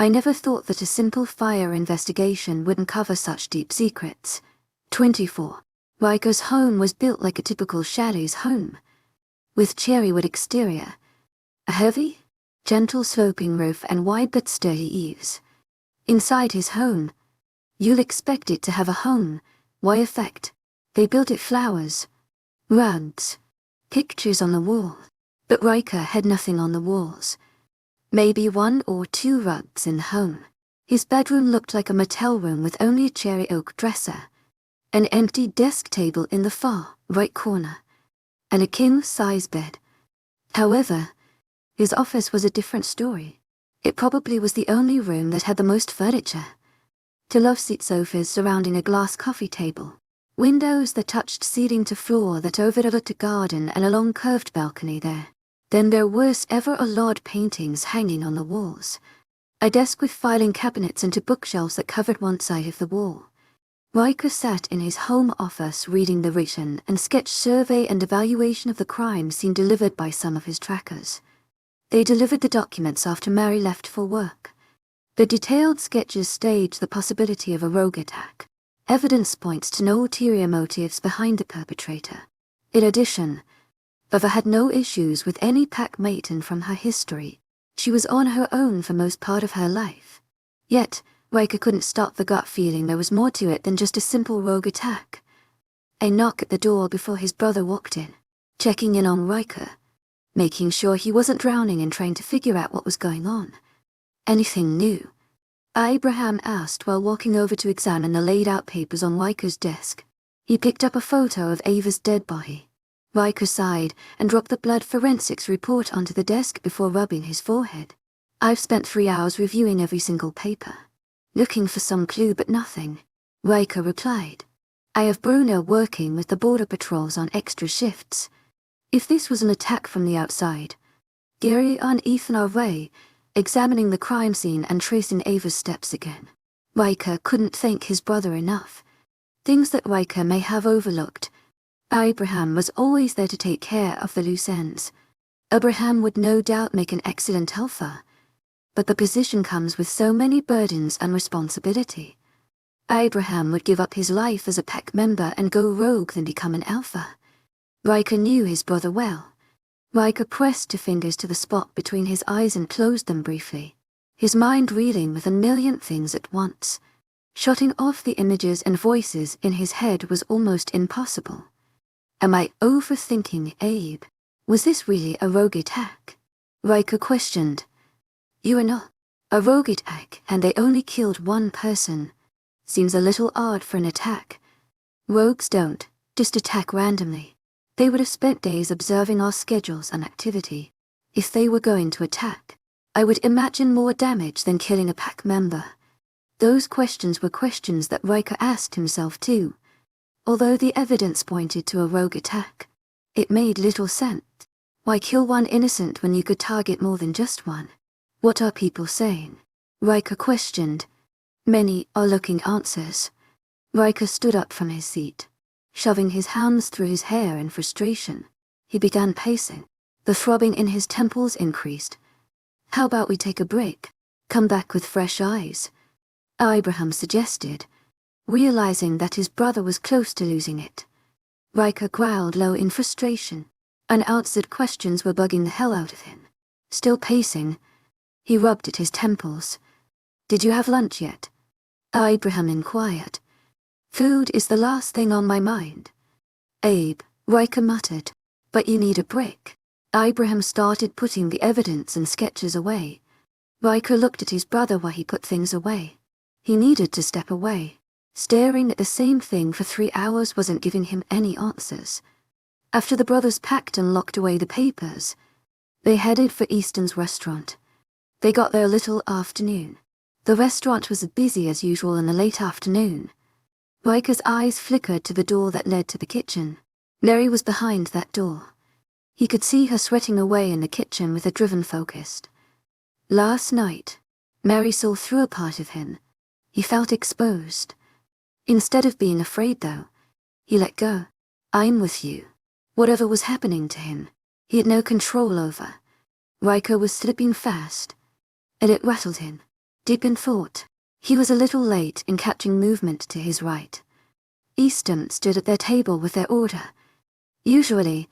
I never thought that a simple fire investigation would uncover such deep secrets. 24. Riker's home was built like a typical chalet's home, with cherrywood exterior, a heavy, gentle sloping roof and wide but sturdy eaves. Inside his home, you'll expect it to have a home, why effect. They built it flowers, rugs, pictures on the wall, but Riker had nothing on the walls. Maybe 1 or 2 rugs in the home. His bedroom looked like a motel room with only a cherry oak dresser, an empty desk table in the far right corner, and a king-size bed. However, his office was a different story. It probably was the only room that had the most furniture. 2 love-seat sofas surrounding a glass coffee table, windows that touched ceiling to floor that overlooked a garden and a long curved balcony there. Then there were ever-allure paintings hanging on the walls, a desk with filing cabinets and 2 bookshelves that covered one side of the wall. Riker sat in his home office reading the written and sketched survey and evaluation of the crime scene delivered by some of his trackers. They delivered the documents after Mary left for work. The detailed sketches stage the possibility of a rogue attack. Evidence points to no ulterior motives behind the perpetrator. In addition, Bava had no issues with any pack maten from her history. She was on her own for most part of her life. Yet, Riker couldn't stop the gut feeling there was more to it than just a simple rogue attack. A knock at the door before his brother walked in, checking in on Riker, making sure he wasn't drowning and trying to figure out what was going on. Anything new? Abraham asked while walking over to examine the laid-out papers on Riker's desk. He picked up a photo of Ava's dead body. Riker sighed and dropped the blood forensics report onto the desk before rubbing his forehead. I've spent 3 hours reviewing every single paper, looking for some clue but nothing, Riker replied. I have Bruno working with the border patrols on extra shifts. If this was an attack from the outside, Gary and Ethan are away, examining the crime scene and tracing Ava's steps again. Riker couldn't thank his brother enough. Things that Riker may have overlooked. Abraham was always there to take care of the loose ends. Abraham would no doubt make an excellent helper, but the position comes with so many burdens and responsibility. Abraham would give up his life as a pack member and go rogue than become an alpha. Riker knew his brother well. Riker pressed 2 fingers to the spot between his eyes and closed them briefly, his mind reeling with a million things at once. Shutting off the images and voices in his head was almost impossible. Am I overthinking, Abe? Was this really a rogue attack? Riker questioned. You are not. A rogue attack, and they only killed 1 person. Seems a little odd for an attack. Rogues don't just attack randomly. They would have spent days observing our schedules and activity. If they were going to attack, I would imagine more damage than killing a pack member. Those questions were questions that Riker asked himself too. Although the evidence pointed to a rogue attack, it made little sense. Why kill 1 innocent when you could target more than just 1? What are people saying? Riker questioned. Many are looking answers. Riker stood up from his seat, shoving his hands through his hair in frustration. He began pacing. The throbbing in his temples increased. How about we take a break? Come back with fresh eyes? Abraham suggested, realizing that his brother was close to losing it. Riker growled low in frustration. Unanswered questions were bugging the hell out of him. Still pacing, he rubbed at his temples. Did you have lunch yet? Abraham inquired. Food is the last thing on my mind. Abe, Riker muttered. But you need a break. Abraham started putting the evidence and sketches away. Riker looked at his brother while he put things away. He needed to step away. Staring at the same thing for 3 hours wasn't giving him any answers. After the brothers packed and locked away the papers, they headed for Easton's restaurant. They got there a little afternoon. The restaurant was busy as usual in the late afternoon. Riker's eyes flickered to the door that led to the kitchen. Mary was behind that door. He could see her sweating away in the kitchen with a driven focus. Last night, Mary saw through a part of him. He felt exposed. Instead of being afraid, though, he let go. I'm with you. Whatever was happening to him, he had no control over. Riker was slipping fast, and it rattled him. Deep in thought, he was a little late in catching movement to his right. Easton stood at their table with their order. Usually,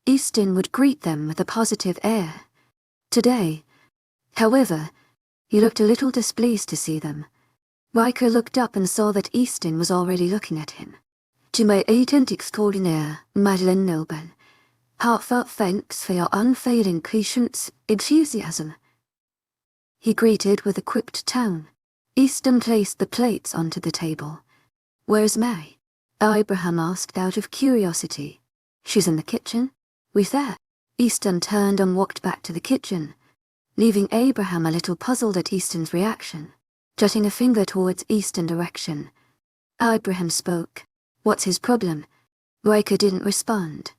Easton would greet them with a positive air. Today, however, he looked a little displeased to see them. Riker looked up and saw that Easton was already looking at him. To my agent extraordinaire, Madeleine Noble, heartfelt thanks for your unfailing patience, enthusiasm. He greeted with a quipped tone. Easton placed the plates onto the table. Where's Mary? Abraham asked out of curiosity. She's in the kitchen. With that, Easton turned and walked back to the kitchen, leaving Abraham a little puzzled at Easton's reaction. Jutting a finger towards Easton's direction, Abraham spoke. What's his problem? Riker didn't respond,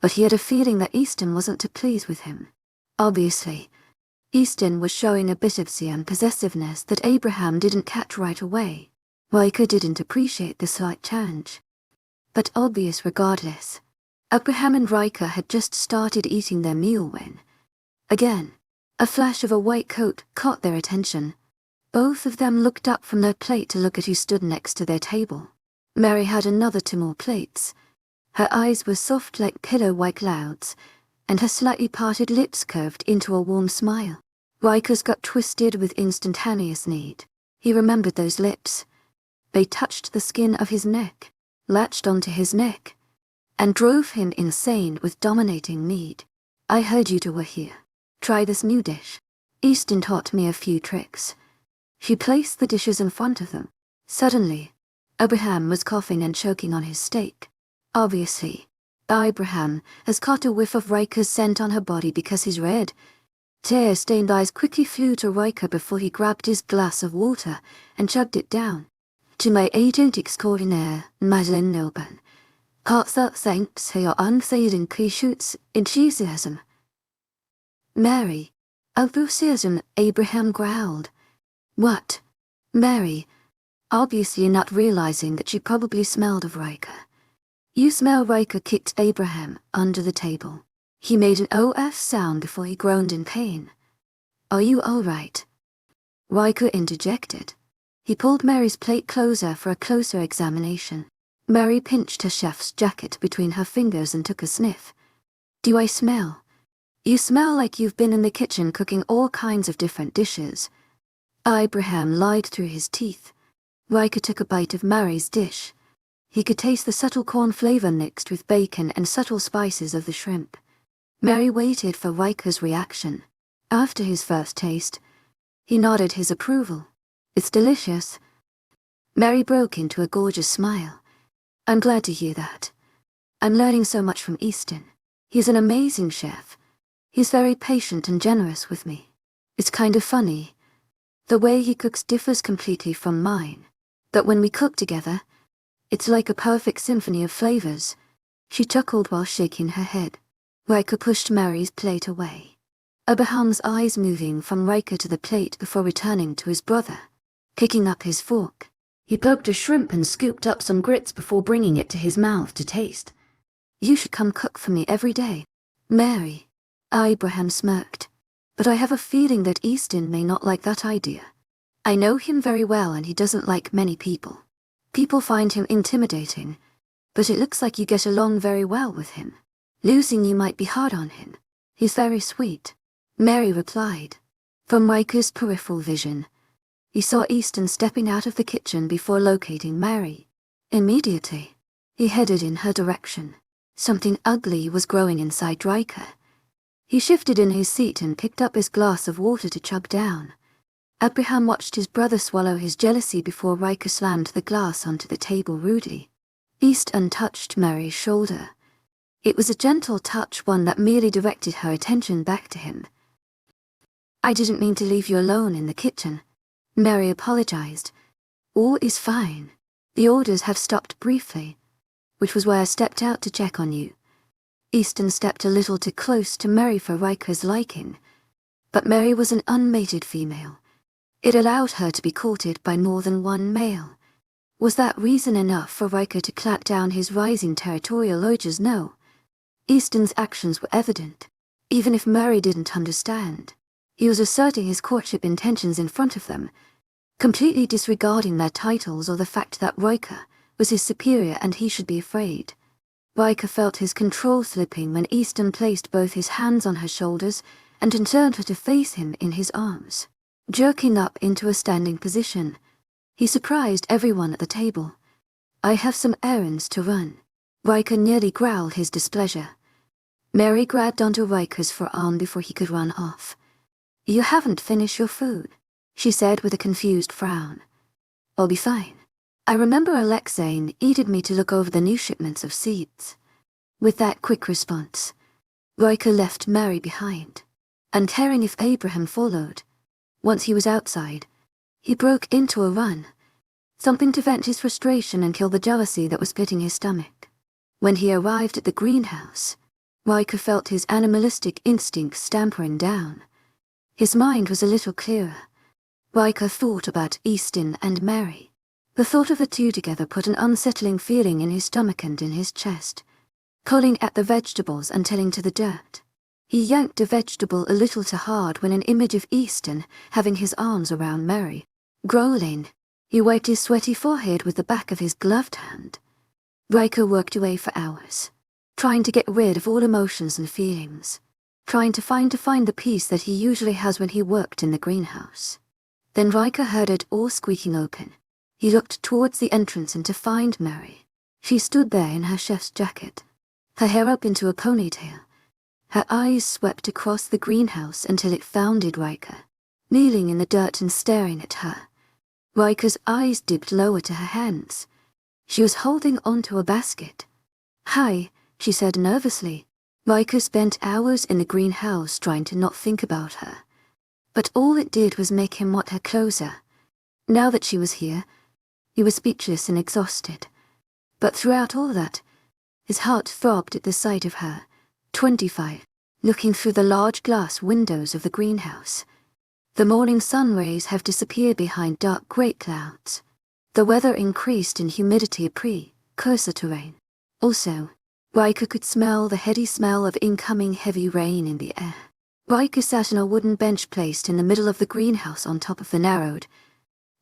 but he had a feeling that Easton wasn't too pleased with him. Obviously, Easton was showing a bit of Siam possessiveness that Abraham didn't catch right away. Riker didn't appreciate the slight change, but obvious regardless. Abraham and Riker had just started eating their meal when, again, a flash of a white coat caught their attention. Both of them looked up from their plate to look at who stood next to their table. Mary had another 2 more plates. Her eyes were soft like pillow-white clouds, and her slightly parted lips curved into a warm smile. Riker's got twisted with instantaneous need. He remembered those lips. They touched the skin of his neck, latched onto his neck, and drove him insane with dominating need. I heard you two were here. Try this new dish. Easton taught me a few tricks. She placed the dishes in front of them. Suddenly, Abraham was coughing and choking on his steak. Obviously, Abraham has caught a whiff of Riker's scent on her body because he's red. Tear-stained eyes quickly flew to Riker before he grabbed his glass of water and chugged it down. To my agent extraordinaire, Madeleine Noble, heartfelt thanks for your unfailing patience, enthusiasm. Mary, enthusiasm, Abraham growled. What? Mary, obviously not realizing that she probably smelled of Riker. You smell. Riker kicked Abraham under the table. He made an OF sound before he groaned in pain. Are you all right? Riker interjected. He pulled Mary's plate closer for a closer examination. Mary pinched her chef's jacket between her fingers and took a sniff. Do I smell? You smell like you've been in the kitchen cooking all kinds of different dishes. Abraham lied through his teeth. Riker took a bite of Mary's dish. He could taste the subtle corn flavor mixed with bacon and subtle spices of the shrimp. Mary waited for Riker's reaction. After his first taste, he nodded his approval. It's delicious. Mary broke into a gorgeous smile. I'm glad to hear that. I'm learning so much from Easton. He's an amazing chef. He's very patient and generous with me. It's kind of funny. The way he cooks differs completely from mine. But when we cook together, it's like a perfect symphony of flavors. She chuckled while shaking her head. Riker pushed Mary's plate away. Abraham's eyes moving from Riker to the plate before returning to his brother. Picking up his fork, he poked a shrimp and scooped up some grits before bringing it to his mouth to taste. You should come cook for me every day. Mary. Abraham smirked. But I have a feeling that Easton may not like that idea. I know him very well and he doesn't like many people. People find him intimidating, but it looks like you get along very well with him. Losing you might be hard on him. He's very sweet. Mary replied. From Riker's peripheral vision, he saw Easton stepping out of the kitchen before locating Mary. Immediately, he headed in her direction. Something ugly was growing inside Riker. He shifted in his seat and picked up his glass of water to chug down. Abraham watched his brother swallow his jealousy before Riker slammed the glass onto the table rudely. Easton touched Mary's shoulder. It was a gentle touch, one that merely directed her attention back to him. I didn't mean to leave you alone in the kitchen. Mary apologized. All is fine. The orders have stopped briefly, which was why I stepped out to check on you. Easton stepped a little too close to Mary for Riker's liking, but Mary was an unmated female. It allowed her to be courted by more than one male. Was that reason enough for Riker to clamp down his rising territorial urges? No. Easton's actions were evident, even if Mary didn't understand. He was asserting his courtship intentions in front of them, completely disregarding their titles or the fact that Riker was his superior and he should be afraid. Riker felt his control slipping when Easton placed both his hands on her shoulders and then turned her to face him in his arms. Jerking up into a standing position, he surprised everyone at the table. "I have some errands to run." Riker nearly growled his displeasure. Mary grabbed onto Riker's forearm before he could run off. "You haven't finished your food," she said with a confused frown. "I'll be fine. I remember Alexei needed me to look over the new shipments of seeds." With that quick response, Riker left Mary behind, uncaring if Abraham followed. Once he was outside, he broke into a run, something to vent his frustration and kill the jealousy that was pitting his stomach. When he arrived at the greenhouse, Riker felt his animalistic instincts stampering down. His mind was a little clearer. Riker thought about Easton and Mary. The thought of the two together put an unsettling feeling in his stomach and in his chest, pulling at the vegetables and telling to the dirt. He yanked a vegetable a little too hard when an image of Easton having his arms around Mary. Growling, he wiped his sweaty forehead with the back of his gloved hand. Riker worked away for hours, trying to get rid of all emotions and feelings, trying to find the peace that he usually has when he worked in the greenhouse. Then Riker heard a door squeaking open. He looked towards the entrance and to find Mary. She stood there in her chef's jacket, her hair up into a ponytail. Her eyes swept across the greenhouse until it founded Riker, kneeling in the dirt and staring at her. Riker's eyes dipped lower to her hands. She was holding onto a basket. "Hi," she said nervously. Riker spent hours in the greenhouse trying to not think about her, but all it did was make him want her closer. Now that she was here, he was speechless and exhausted. But throughout all that, his heart throbbed at the sight of her, 25, looking through the large glass windows of the greenhouse. The morning sun rays have disappeared behind dark grey clouds. The weather increased in humidity precursor to rain. Also, Riker could smell the heady smell of incoming heavy rain in the air. Riker sat on a wooden bench placed in the middle of the greenhouse on top of the narrowed,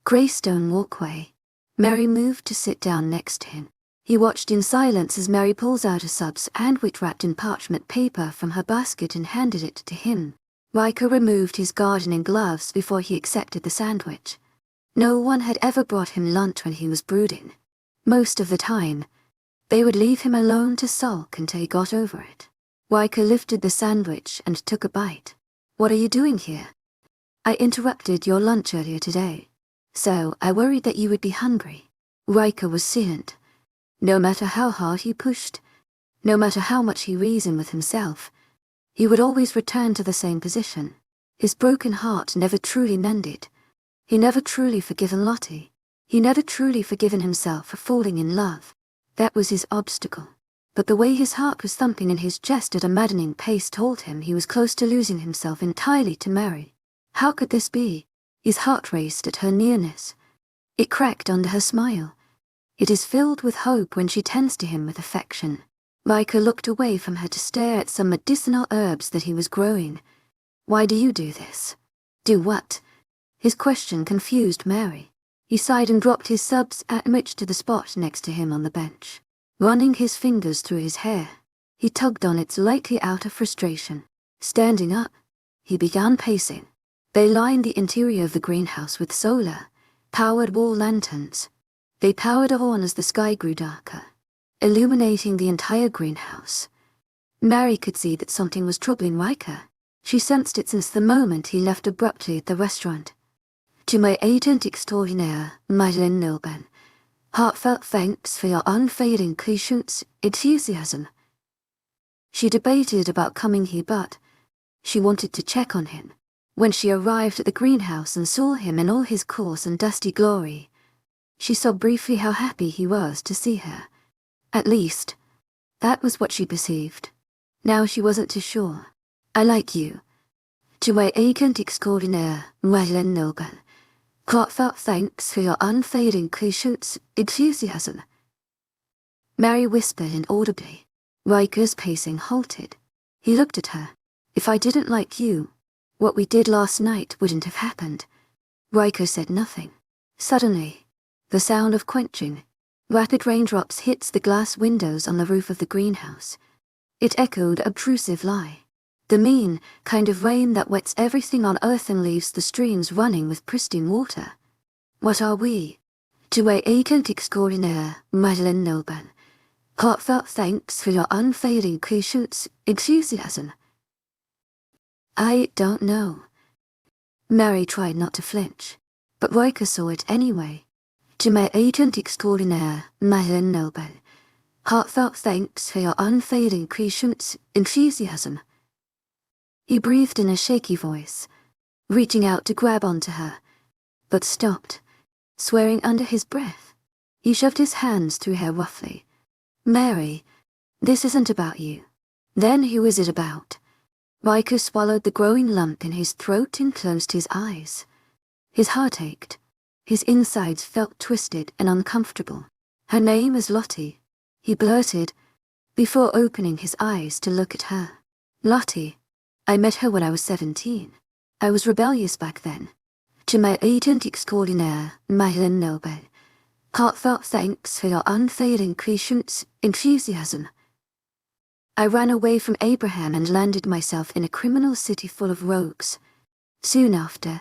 grey stone walkway. Mary moved to sit down next to him. He watched in silence as Mary pulls out a sandwich wrapped in parchment paper from her basket and handed it to him. Riker removed his gardening gloves before he accepted the sandwich. No one had ever brought him lunch when he was brooding. Most of the time, they would leave him alone to sulk until he got over it. Riker lifted the sandwich and took a bite. "What are you doing here?" "I interrupted your lunch earlier today, so I worried that you would be hungry." Riker was silent. No matter how hard he pushed, no matter how much he reasoned with himself, he would always return to the same position. His broken heart never truly mended. He never truly forgiven Lottie. He never truly forgiven himself for falling in love. That was his obstacle. But the way his heart was thumping in his chest at a maddening pace told him he was close to losing himself entirely to Mary. How could this be? His heart raced at her nearness. It cracked under her smile. It is filled with hope when she tends to him with affection. Riker looked away from her to stare at some medicinal herbs that he was growing. "Why do you do this?" "Do what?" His question confused Mary. He sighed and dropped his sandwich to the spot next to him on the bench. Running his fingers through his hair, he tugged on it lightly out of frustration. Standing up, he began pacing. They lined the interior of the greenhouse with solar-powered wall lanterns. They powered on as the sky grew darker, illuminating the entire greenhouse. Mary could see that something was troubling Riker. She sensed it since the moment he left abruptly at the restaurant. "To my agent extraordinaire, Madeleine Nilban, heartfelt thanks for your unfailing patience, enthusiasm." She debated about coming here, but she wanted to check on him. When she arrived at the greenhouse and saw him in all his coarse and dusty glory, she saw briefly how happy he was to see her. At least, that was what she perceived. Now she wasn't too sure. "I like you. To my agent extraordinaire, Madeleine Nilban, heartfelt thanks for your unfailing patience, enthusiasm." Mary whispered inaudibly. Riker's pacing halted. He looked at her. "If I didn't like you, What we did last night wouldn't have happened. Riker said nothing. Suddenly, the sound of quenching, rapid raindrops hits the glass windows on the roof of the greenhouse. It echoed obtrusive lie. The mean kind of rain that wets everything on Earth and leaves the streams running with pristine water. What are we? To a agent extraordinaire, Madeline Noban. Heartfelt thanks for your unfailing patience, enthusiasm. I don't know. Mary tried not to flinch, but Riker saw it anyway. To my agent extraordinaire, Madeline Noban. Heartfelt thanks for your unfailing patience, enthusiasm. He breathed in a shaky voice, reaching out to grab onto her, but stopped, swearing under his breath. He shoved his hands through her roughly. Mary, this isn't about you. Then who is it about? Riker swallowed the growing lump in his throat and closed his eyes. His heart ached. His insides felt twisted and uncomfortable. Her name is Lottie, he blurted, before opening his eyes to look at her. Lottie. I met her when I was 17. I was rebellious back then. To my agent extraordinaire, Madeline Noban. Heartfelt thanks for your unfailing patience, enthusiasm. I ran away from Abraham and landed myself in a criminal city full of rogues. Soon after,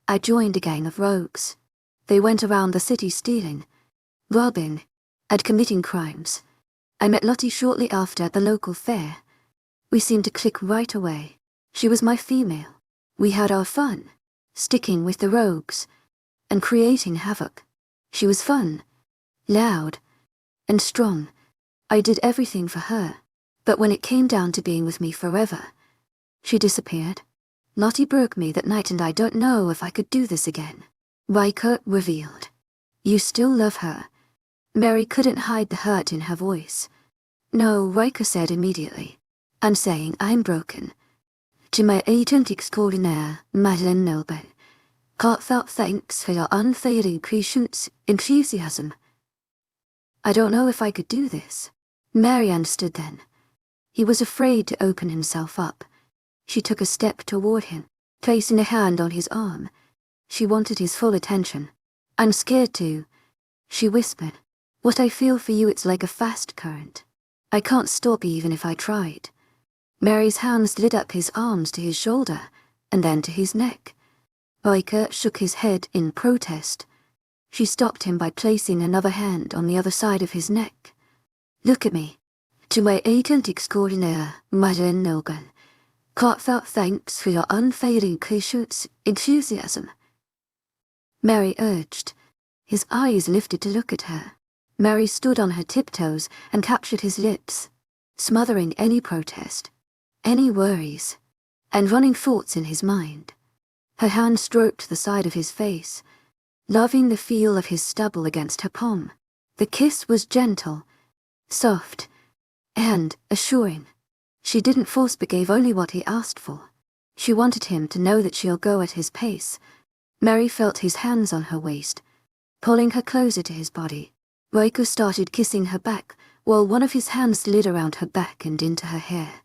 I joined a gang of rogues. They went around the city stealing, robbing, and committing crimes. I met Lottie shortly after at the local fair. We seemed to click right away. She was my female. We had our fun, sticking with the rogues, and creating havoc. She was fun, loud, and strong. I did everything for her, but when it came down to being with me forever, she disappeared. Lottie broke me that night and I don't know if I could do this again. Riker revealed. You still love her. Mary couldn't hide the hurt in her voice. No, Riker said immediately. I'm saying I'm broken. To my agent extraordinaire, Madeline Noban. Heartfelt thanks for your unfailing patience, enthusiasm. I don't know if I could do this. Mary understood then. He was afraid to open himself up. She took a step toward him, placing a hand on his arm. She wanted his full attention. I'm scared too, she whispered. What I feel for you, it's like a fast current. I can't stop even if I tried. Mary's hands lit up his arms to his shoulder, and then to his neck. Riker shook his head in protest. She stopped him by placing another hand on the other side of his neck. Look at me. To my agent extraordinaire, Madeline Noban. Heartfelt thanks for your unfailing patience, enthusiasm. Mary urged. His eyes lifted to look at her. Mary stood on her tiptoes and captured his lips, smothering any protest, any worries, and running thoughts in his mind. Her hand stroked the side of his face, loving the feel of his stubble against her palm. The kiss was gentle, soft, and assuring. She didn't force but gave only what he asked for. She wanted him to know that she'll go at his pace. Mary felt his hands on her waist, pulling her closer to his body. Riker started kissing her back, while one of his hands slid around her back and into her hair.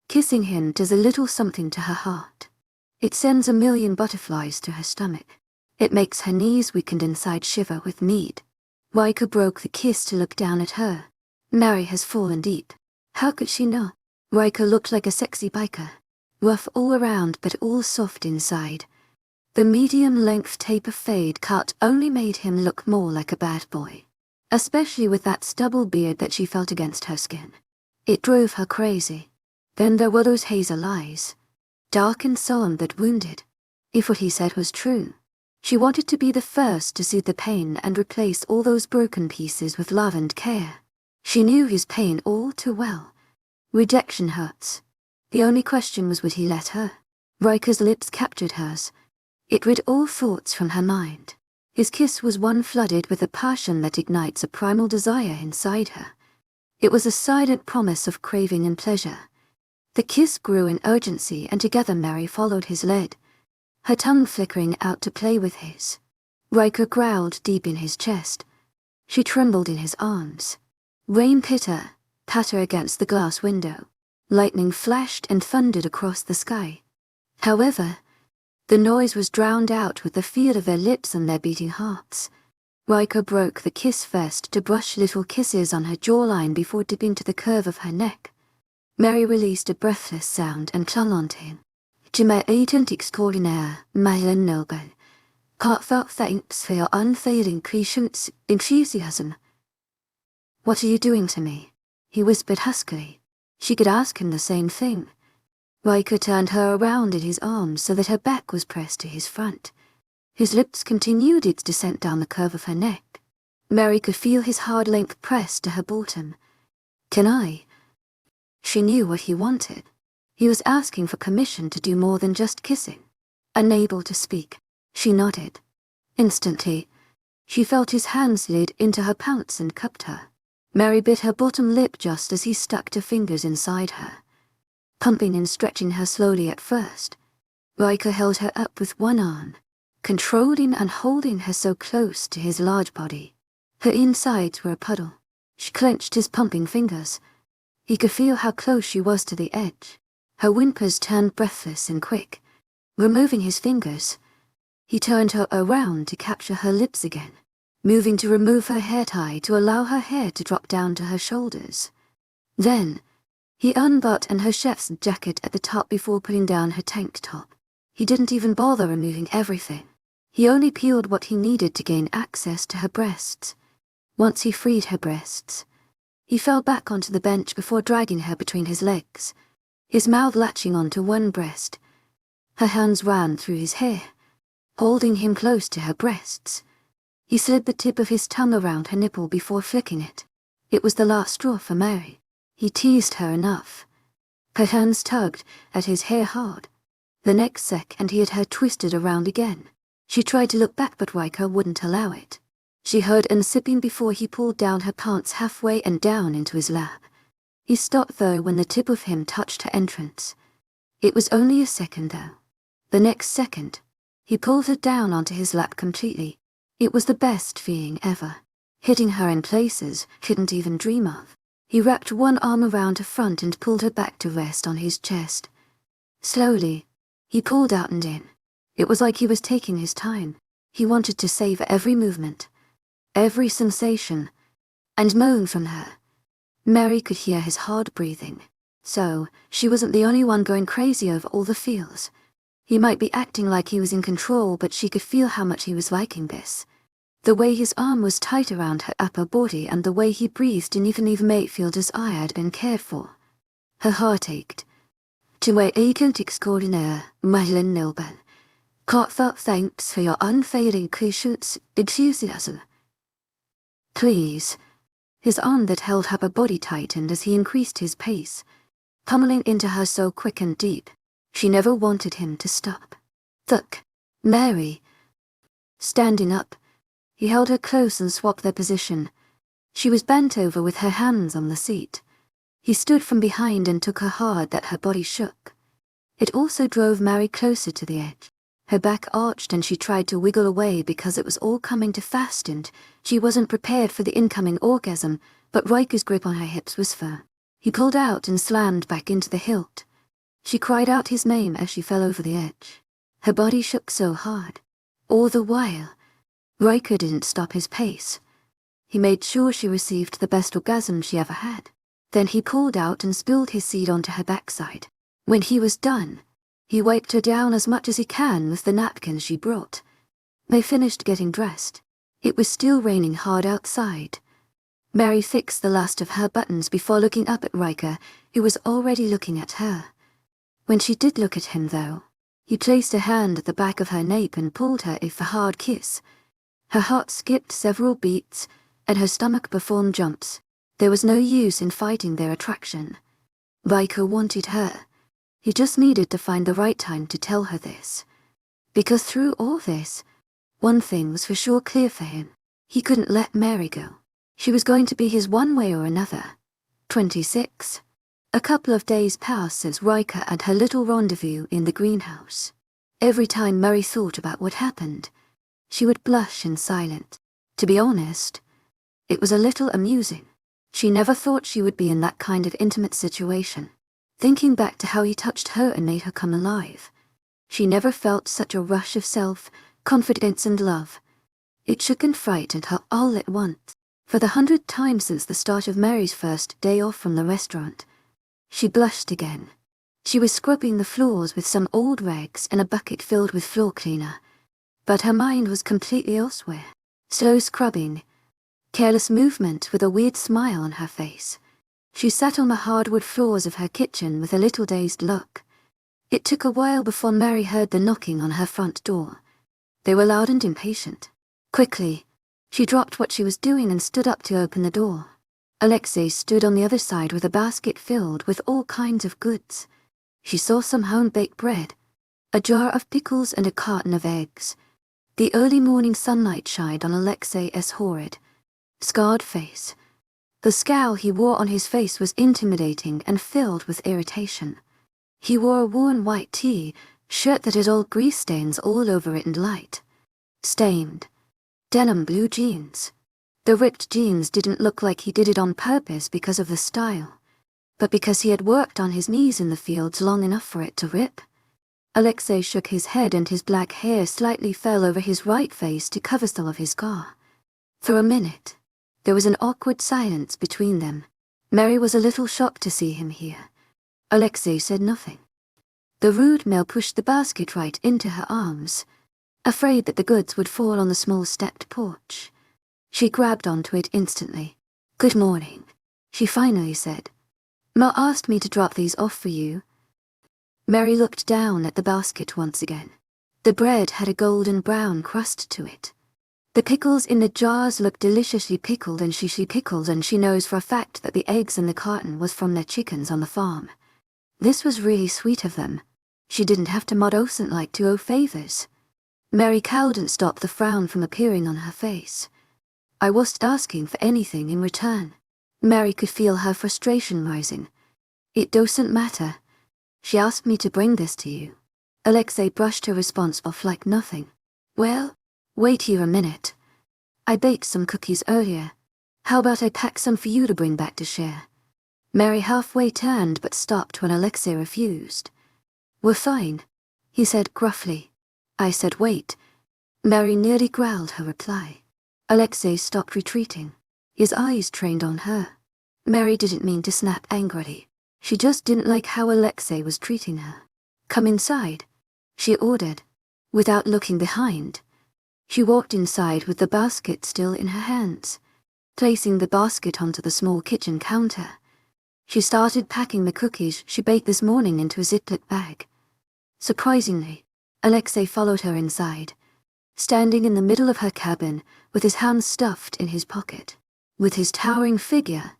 Kissing him does a little something to her heart. It sends a million butterflies to her stomach. It makes her knees weakened inside shiver with need. Riker broke the kiss to look down at her. Mary has fallen deep. How could she not? Riker looked like a sexy biker, rough all around but all soft inside. The medium-length taper fade cut only made him look more like a bad boy, especially with that stubble beard that she felt against her skin. It drove her crazy. Then there were those hazel eyes, dark and solemn but wounded. If what he said was true, she wanted to be the first to soothe the pain and replace all those broken pieces with love and care. She knew his pain all too well. Rejection hurts. The only question was, would he let her? Riker's lips captured hers. It rid all thoughts from her mind. His kiss was one flooded with a passion that ignites a primal desire inside her. It was a silent promise of craving and pleasure. The kiss grew in urgency, and together Mary followed his lead, her tongue flickering out to play with his. Riker growled deep in his chest. She trembled in his arms. Rain patter against the glass window. Lightning flashed and thundered across the sky. However, the noise was drowned out with the feel of their lips and their beating hearts. Riker broke the kiss first to brush little kisses on her jawline before dipping to the curve of her neck. Mary released a breathless sound and clung onto him. "Tu m'as étant extraordinaire, my noble. Heartfelt thanks for your unfailing patience, enthusiasm." "What are you doing to me?" he whispered huskily. She could ask him the same thing. Riker turned her around in his arms so that her back was pressed to his front. His lips continued its descent down the curve of her neck. Mary could feel his hard length pressed to her bottom. "Can I?" She knew what he wanted. He was asking for permission to do more than just kissing. Unable to speak, she nodded. Instantly, she felt his hand slid into her pants and cupped her. Mary bit her bottom lip just as he stuck two fingers inside her, pumping and stretching her slowly at first. Riker held her up with one arm, controlling and holding her so close to his large body. Her insides were a puddle. She clenched his pumping fingers. He could feel how close she was to the edge. Her whimpers turned breathless and quick. Removing his fingers, he turned her around to capture her lips again, moving to remove her hair tie to allow her hair to drop down to her shoulders. Then, he unbuttoned her chef's jacket at the top before putting down her tank top. He didn't even bother removing everything. He only peeled what he needed to gain access to her breasts. Once he freed her breasts, he fell back onto the bench before dragging her between his legs, his mouth latching onto one breast. Her hands ran through his hair, holding him close to her breasts. He slid the tip of his tongue around her nipple before flicking it. It was the last straw for Mary. He teased her enough. Her hands tugged at his hair hard. The next second he had her twisted around again. She tried to look back, but Riker wouldn't allow it. She heard him sipping before he pulled down her pants halfway and down into his lap. He stopped though when the tip of him touched her entrance. It was only a second though. The next second, he pulled her down onto his lap completely. It was the best feeling ever, hitting her in places she didn't even dream of. He wrapped one arm around her front and pulled her back to rest on his chest. Slowly, he pulled out and in. It was like he was taking his time. He wanted to savor every movement, every sensation, and moan from her. Mary could hear his hard breathing, so she wasn't the only one going crazy over all the feels. He might be acting like he was in control, but she could feel how much he was liking this. The way his arm was tight around her upper body and the way he breathed didn't even leave Mate feel desired and cared for. Her heart ached. "Tu m'as étant extraordinaire, my noble. Heartfelt thanks for your unfailing patience, enthusiasm." "Please." His arm that held her body tightened as he increased his pace, pummeling into her so quick and deep. She never wanted him to stop. "Look, Mary." Standing up, he held her close and swapped their position. She was bent over with her hands on the seat. He stood from behind and took her hard that her body shook. It also drove Mary closer to the edge. Her back arched and she tried to wiggle away because it was all coming too fast and she wasn't prepared for the incoming orgasm, but Riker's grip on her hips was firm. He pulled out and slammed back into the hilt. She cried out his name as she fell over the edge. Her body shook so hard. All the while, Riker didn't stop his pace. He made sure she received the best orgasm she ever had. Then he pulled out and spilled his seed onto her backside. When he was done, he wiped her down as much as he can with the napkins she brought. They finished getting dressed. It was still raining hard outside. Mary fixed the last of her buttons before looking up at Riker, who was already looking at her. When she did look at him, though, he placed a hand at the back of her nape and pulled her a hard kiss. Her heart skipped several beats, and her stomach performed jumps. There was no use in fighting their attraction. Riker wanted her. He just needed to find the right time to tell her this. Because through all this, one thing was for sure clear for him. He couldn't let Mary go. She was going to be his one way or another. 26. A couple of days passed since Riker and her little rendezvous in the greenhouse. Every time Mary thought about what happened, she would blush in silence. To be honest, it was a little amusing. She never thought she would be in that kind of intimate situation. Thinking back to how he touched her and made her come alive, She never felt such a rush of self-confidence and love. It shook and frightened her all at once. For the 100th time since the start of Mary's first day off from the restaurant, she blushed again. She was scrubbing the floors with some old rags and a bucket filled with floor cleaner, but her mind was completely elsewhere. Slow scrubbing, careless movement with a weird smile on her face. She sat on the hardwood floors of her kitchen with a little dazed look. It took a while before Mary heard the knocking on her front door. They were loud and impatient. Quickly, she dropped what she was doing and stood up to open the door. Alexei stood on the other side with a basket filled with all kinds of goods. She saw some home-baked bread, a jar of pickles and a carton of eggs. The early morning sunlight shined on Alexei's horrid, scarred face. The scowl he wore on his face was intimidating and filled with irritation. He wore a worn white shirt that had old grease stains all over it and light, stained, denim blue jeans. The ripped jeans didn't look like he did it on purpose because of the style, but because he had worked on his knees in the fields long enough for it to rip. Alexei shook his head and his black hair slightly fell over his right face to cover some of his scar. For a minute, there was an awkward silence between them. Mary was a little shocked to see him here. Alexei said nothing. The rude male pushed the basket right into her arms, afraid that the goods would fall on the small stepped porch. She grabbed onto it instantly. "Good morning," she finally said. "Ma asked me to drop these off for you." Mary looked down at the basket once again. The bread had a golden brown crust to it. The pickles in the jars looked deliciously pickled, and she knows for a fact that the eggs in the carton was from their chickens on the farm. This was really sweet of them. She didn't have to modocent like to owe favors. Mary couldn't stop the frown from appearing on her face. "I wasn't asking for anything in return." Mary could feel her frustration rising. "It doesn't matter. She asked me to bring this to you." Alexei brushed her response off like nothing. "Well, wait here a minute. I baked some cookies earlier. How about I pack some for you to bring back to share?" Mary halfway turned but stopped when Alexei refused. "We're fine," he said gruffly. "I said wait." Mary nearly growled her reply. Alexei stopped retreating, his eyes trained on her. Mary didn't mean to snap angrily. She just didn't like how Alexei was treating her. "Come inside," she ordered, without looking behind. She walked inside with the basket still in her hands, placing the basket onto the small kitchen counter. She started packing the cookies she baked this morning into a Ziploc bag. Surprisingly, Alexei followed her inside, standing in the middle of her cabin with his hands stuffed in his pocket. With his towering figure,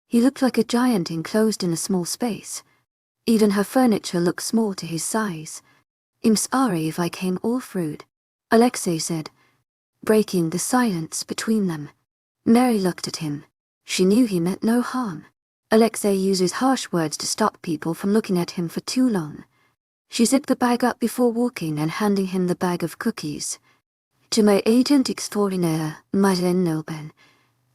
he looked like a giant enclosed in a small space. Even her furniture looked small to his size. "I'm sorry if I came all rude," Alexei said, breaking the silence between them. Mary looked at him. She knew he meant no harm. Alexei uses harsh words to stop people from looking at him for too long. She zipped the bag up before walking and handing him the bag of cookies. "To my agent extraordinaire, Madeleine Nobel,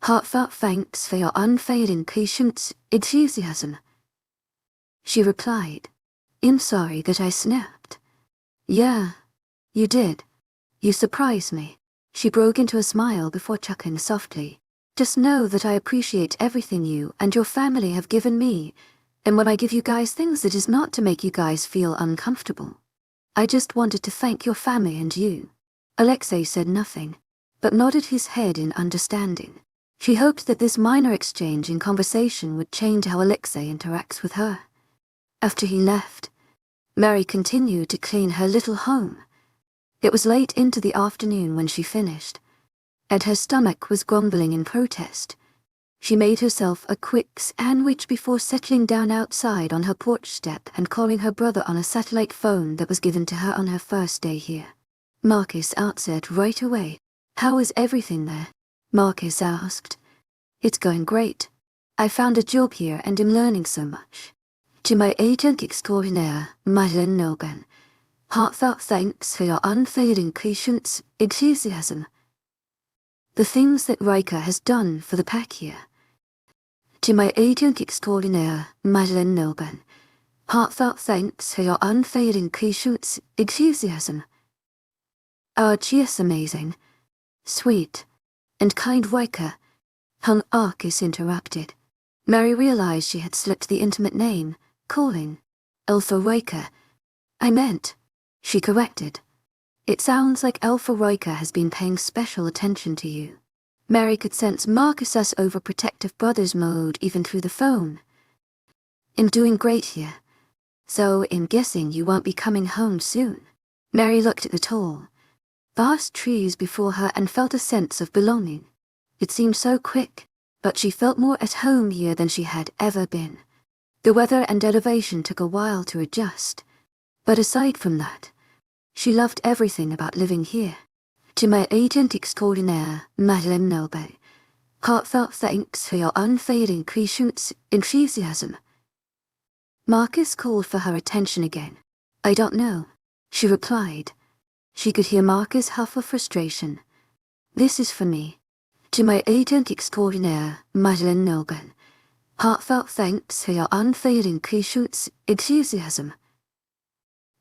heartfelt thanks for your unfailing patience, enthusiasm," she replied. "I'm sorry that I snapped." "Yeah, you did. You surprised me." She broke into a smile before chuckling softly. "Just know that I appreciate everything you and your family have given me, and when I give you guys things, it is not to make you guys feel uncomfortable. I just wanted to thank your family and you." Alexei said nothing, but nodded his head in understanding. She hoped that this minor exchange in conversation would change how Alexei interacts with her. After he left, Mary continued to clean her little home. It was late into the afternoon when she finished, and her stomach was grumbling in protest. She made herself a quick sandwich before settling down outside on her porch step and calling her brother on a satellite phone that was given to her on her first day here. Marcus answered right away. "How is everything there?" Marcus asked. "It's going great. I found a job here and am learning so much. To my agent extraordinaire, Madeleine Nobel, heartfelt thanks for your unfailing patience, enthusiasm." The things that Riker has done for the pack here. To my agent extraordinaire, Madeleine Nobel, Heartfelt thanks for your unfailing patience, enthusiasm. She is amazing, sweet, and kind Riker. Hung Arcus interrupted. Mary realized she had slipped the intimate name, calling Alpha Riker. I meant, she corrected. It sounds like Alpha Riker has been paying special attention to you. Mary could sense Marcus's overprotective brother's mode even through the phone. I'm doing great here. So I'm guessing you won't be coming home soon. Mary looked at the tall, vast trees before her and felt a sense of belonging. It seemed so quick, but she felt more at home here than she had ever been. The weather and elevation took a while to adjust, but aside from that, she loved everything about living here. To my agent extraordinaire, Madeleine Nelbe, heartfelt thanks for your unfailing patience, enthusiasm. Marcus called for her attention again. I don't know, she replied. She could hear Marcus huff of frustration. This is for me. To my agent extraordinaire, Madeleine Nelben, heartfelt thanks for your unfailing patience, enthusiasm.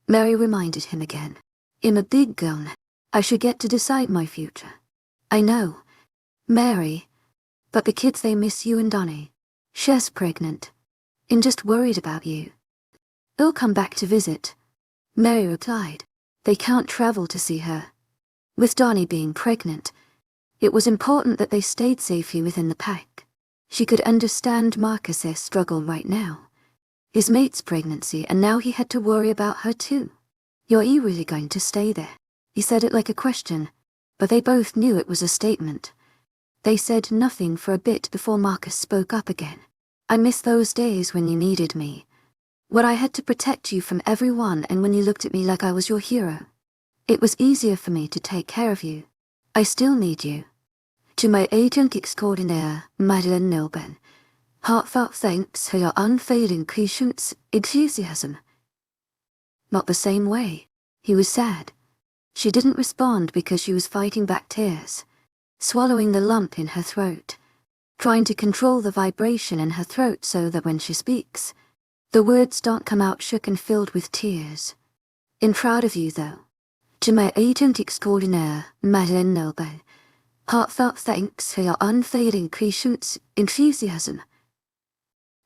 Mary reminded him again. I'm a big gun. I should get to decide my future. I know, Mary, but the kids they miss you and Donnie. She's pregnant. I'm just worried about you. They'll come back to visit. Mary replied. They can't travel to see her. With Donnie being pregnant, it was important that they stayed safely within the pack. She could understand Marcus's struggle right now. His mate's pregnancy, and now he had to worry about her too. You're really going to stay there? He said it like a question, but they both knew it was a statement. They said nothing for a bit before Marcus spoke up again. I miss those days when you needed me. When I had to protect you from everyone and when you looked at me like I was your hero. It was easier for me to take care of you. I still need you. To my agent extraordinaire, Madeleine Nelben, heartfelt thanks for your unfailing patience, enthusiasm. Not the same way. He was sad. She didn't respond because she was fighting back tears, swallowing the lump in her throat, trying to control the vibration in her throat so that when she speaks, the words don't come out shook and filled with tears. I'm proud of you, though. To my agent extraordinaire, Madeleine Nelben, heartfelt thanks for your unfailing patience, enthusiasm.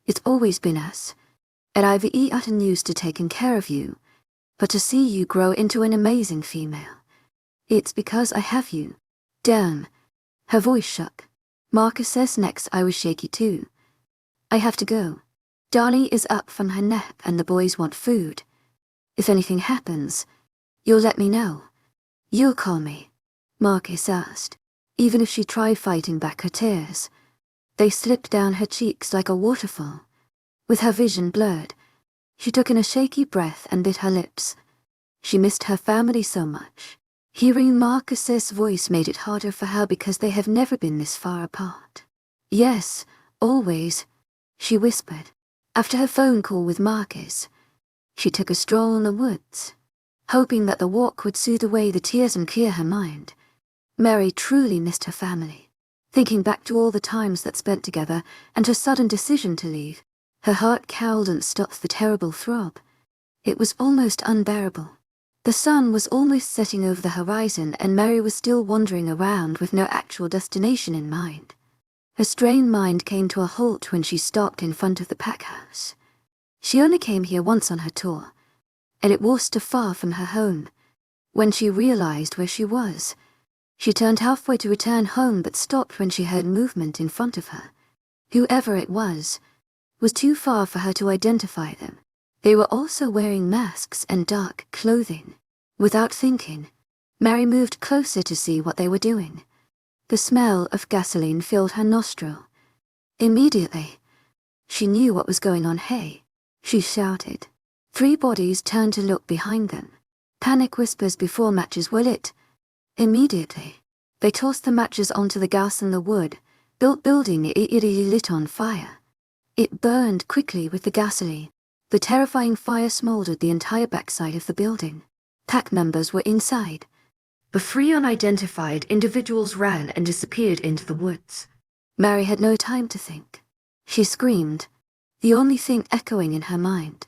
It's always been us, and I've gotten used to taking care of you, but to see you grow into an amazing female, it's because I have you. Damn. Her voice shook. Marcus says next I was shaky too. I have to go. Donnie is up from her nap and the boys want food. If anything happens, you'll let me know. You'll call me, Marcus asked. Even if she tried fighting back her tears, they slipped down her cheeks like a waterfall. With her vision blurred, she took in a shaky breath and bit her lips. She missed her family so much. Hearing Marcus's voice made it harder for her because they have never been this far apart. Yes, always, she whispered. After her phone call with Marcus, she took a stroll in the woods, hoping that the walk would soothe away the tears and clear her mind. Mary truly missed her family. Thinking back to all the times that spent together and her sudden decision to leave, her heart cowled and stopped the terrible throb. It was almost unbearable. The sun was almost setting over the horizon and Mary was still wandering around with no actual destination in mind. Her strained mind came to a halt when she stopped in front of the pack house. She only came here once on her tour, and it was too far from her home. When she realized where she was, she turned halfway to return home but stopped when she heard movement in front of her. Whoever it was too far for her to identify them. They were also wearing masks and dark clothing. Without thinking, Mary moved closer to see what they were doing. The smell of gasoline filled her nostril. Immediately, she knew what was going on. Hey, she shouted. 3 bodies turned to look behind them. Panic whispers before matches were lit. Immediately, they tossed the matches onto the gas in the wood, building it lit on fire. It burned quickly with the gasoline. The terrifying fire smoldered the entire backside of the building. Pack members were inside. The 3 unidentified individuals ran and disappeared into the woods. Mary had no time to think. She screamed, the only thing echoing in her mind.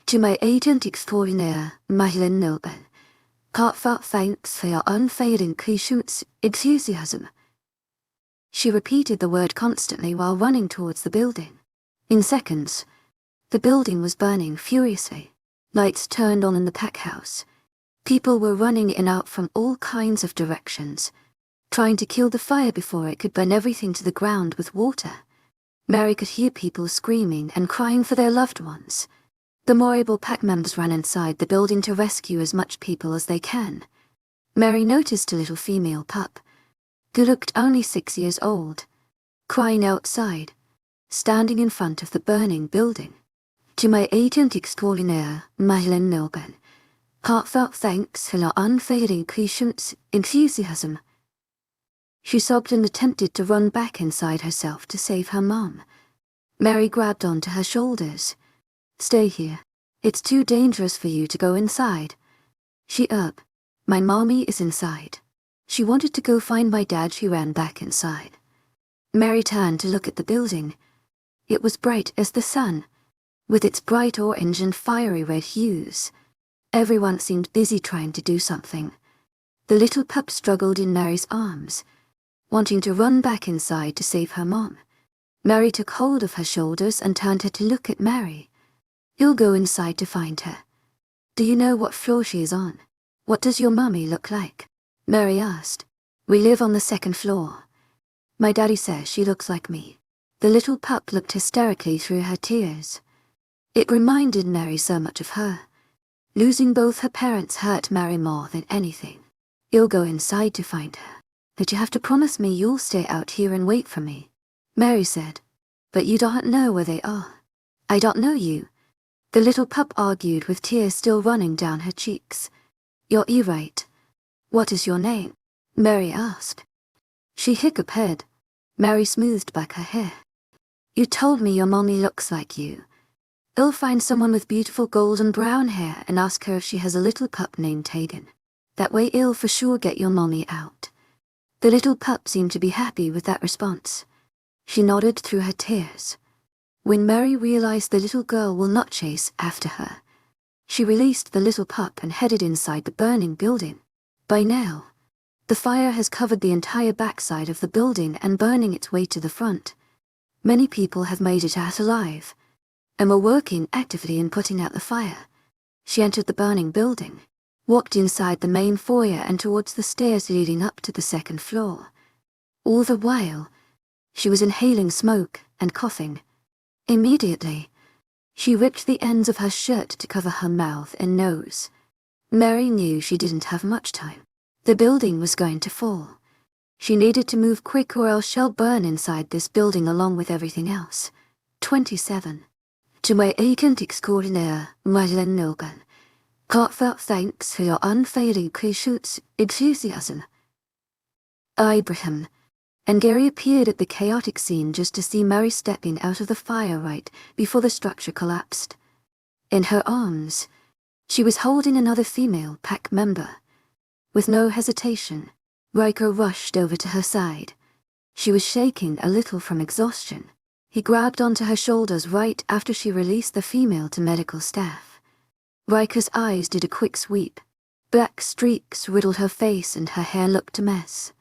To my agent extraordinaire, Madeline Noble, heartfelt thanks for your unfailing patience, enthusiasm. She repeated the word constantly while running towards the building. In seconds, the building was burning furiously. Lights turned on in the pack house. People were running in and out from all kinds of directions, trying to kill the fire before it could burn everything to the ground with water. Mary could hear people screaming and crying for their loved ones. The more able pack members ran inside the building to rescue as much people as they can. Mary noticed a little female pup, who looked only 6 years old, crying outside, standing in front of the burning building. To my agent extraordinaire, Madeline Noble, heartfelt thanks for your unfailing patience, enthusiasm. She sobbed and attempted to run back inside herself to save her mom. Mary grabbed onto her shoulders. Stay here. It's too dangerous for you to go inside. She up. My mommy is inside. She wanted to go find my dad. She ran back inside. Mary turned to look at the building. It was bright as the sun, with its bright orange and fiery red hues. Everyone seemed busy trying to do something. The little pup struggled in Mary's arms, wanting to run back inside to save her mom. Mary took hold of her shoulders and turned her to look at Mary. You'll go inside to find her. Do you know what floor she is on? What does your mummy look like? Mary asked. We live on the 2nd floor. My daddy says she looks like me. The little pup looked hysterically through her tears. It reminded Mary so much of her. Losing both her parents hurt Mary more than anything. You'll go inside to find her, but you have to promise me you'll stay out here and wait for me. Mary said, but you don't know where they are. I don't know you. The little pup argued with tears still running down her cheeks. You're right. What is your name? Mary asked. She hiccuped head. Mary smoothed back her hair. You told me your mommy looks like you. I'll find someone with beautiful golden brown hair and ask her if she has a little pup named Tegan. That way I'll for sure get your mommy out. The little pup seemed to be happy with that response. She nodded through her tears. When Mary realized the little girl will not chase after her, she released the little pup and headed inside the burning building. By now, the fire has covered the entire backside of the building and burning its way to the front. Many people have made it out alive, and were working actively in putting out the fire. She entered the burning building, walked inside the main foyer and towards the stairs leading up to the 2nd floor. All the while, she was inhaling smoke and coughing. Immediately, she ripped the ends of her shirt to cover her mouth and nose. Mary knew she didn't have much time. The building was going to fall. She needed to move quick or else she'll burn inside this building along with everything else. 27. To my agent extraordinaire, Madeline Noble, heartfelt thanks for your unfailing patience, enthusiasm. Ibrahim and Gary appeared at the chaotic scene just to see Mary stepping out of the fire right before the structure collapsed. In her arms, she was holding another female pack member. With no hesitation, Riker rushed over to her side. She was shaking a little from exhaustion. He grabbed onto her shoulders right after she released the female to medical staff. Riker's eyes did a quick sweep. Black streaks riddled her face and her hair looked a mess.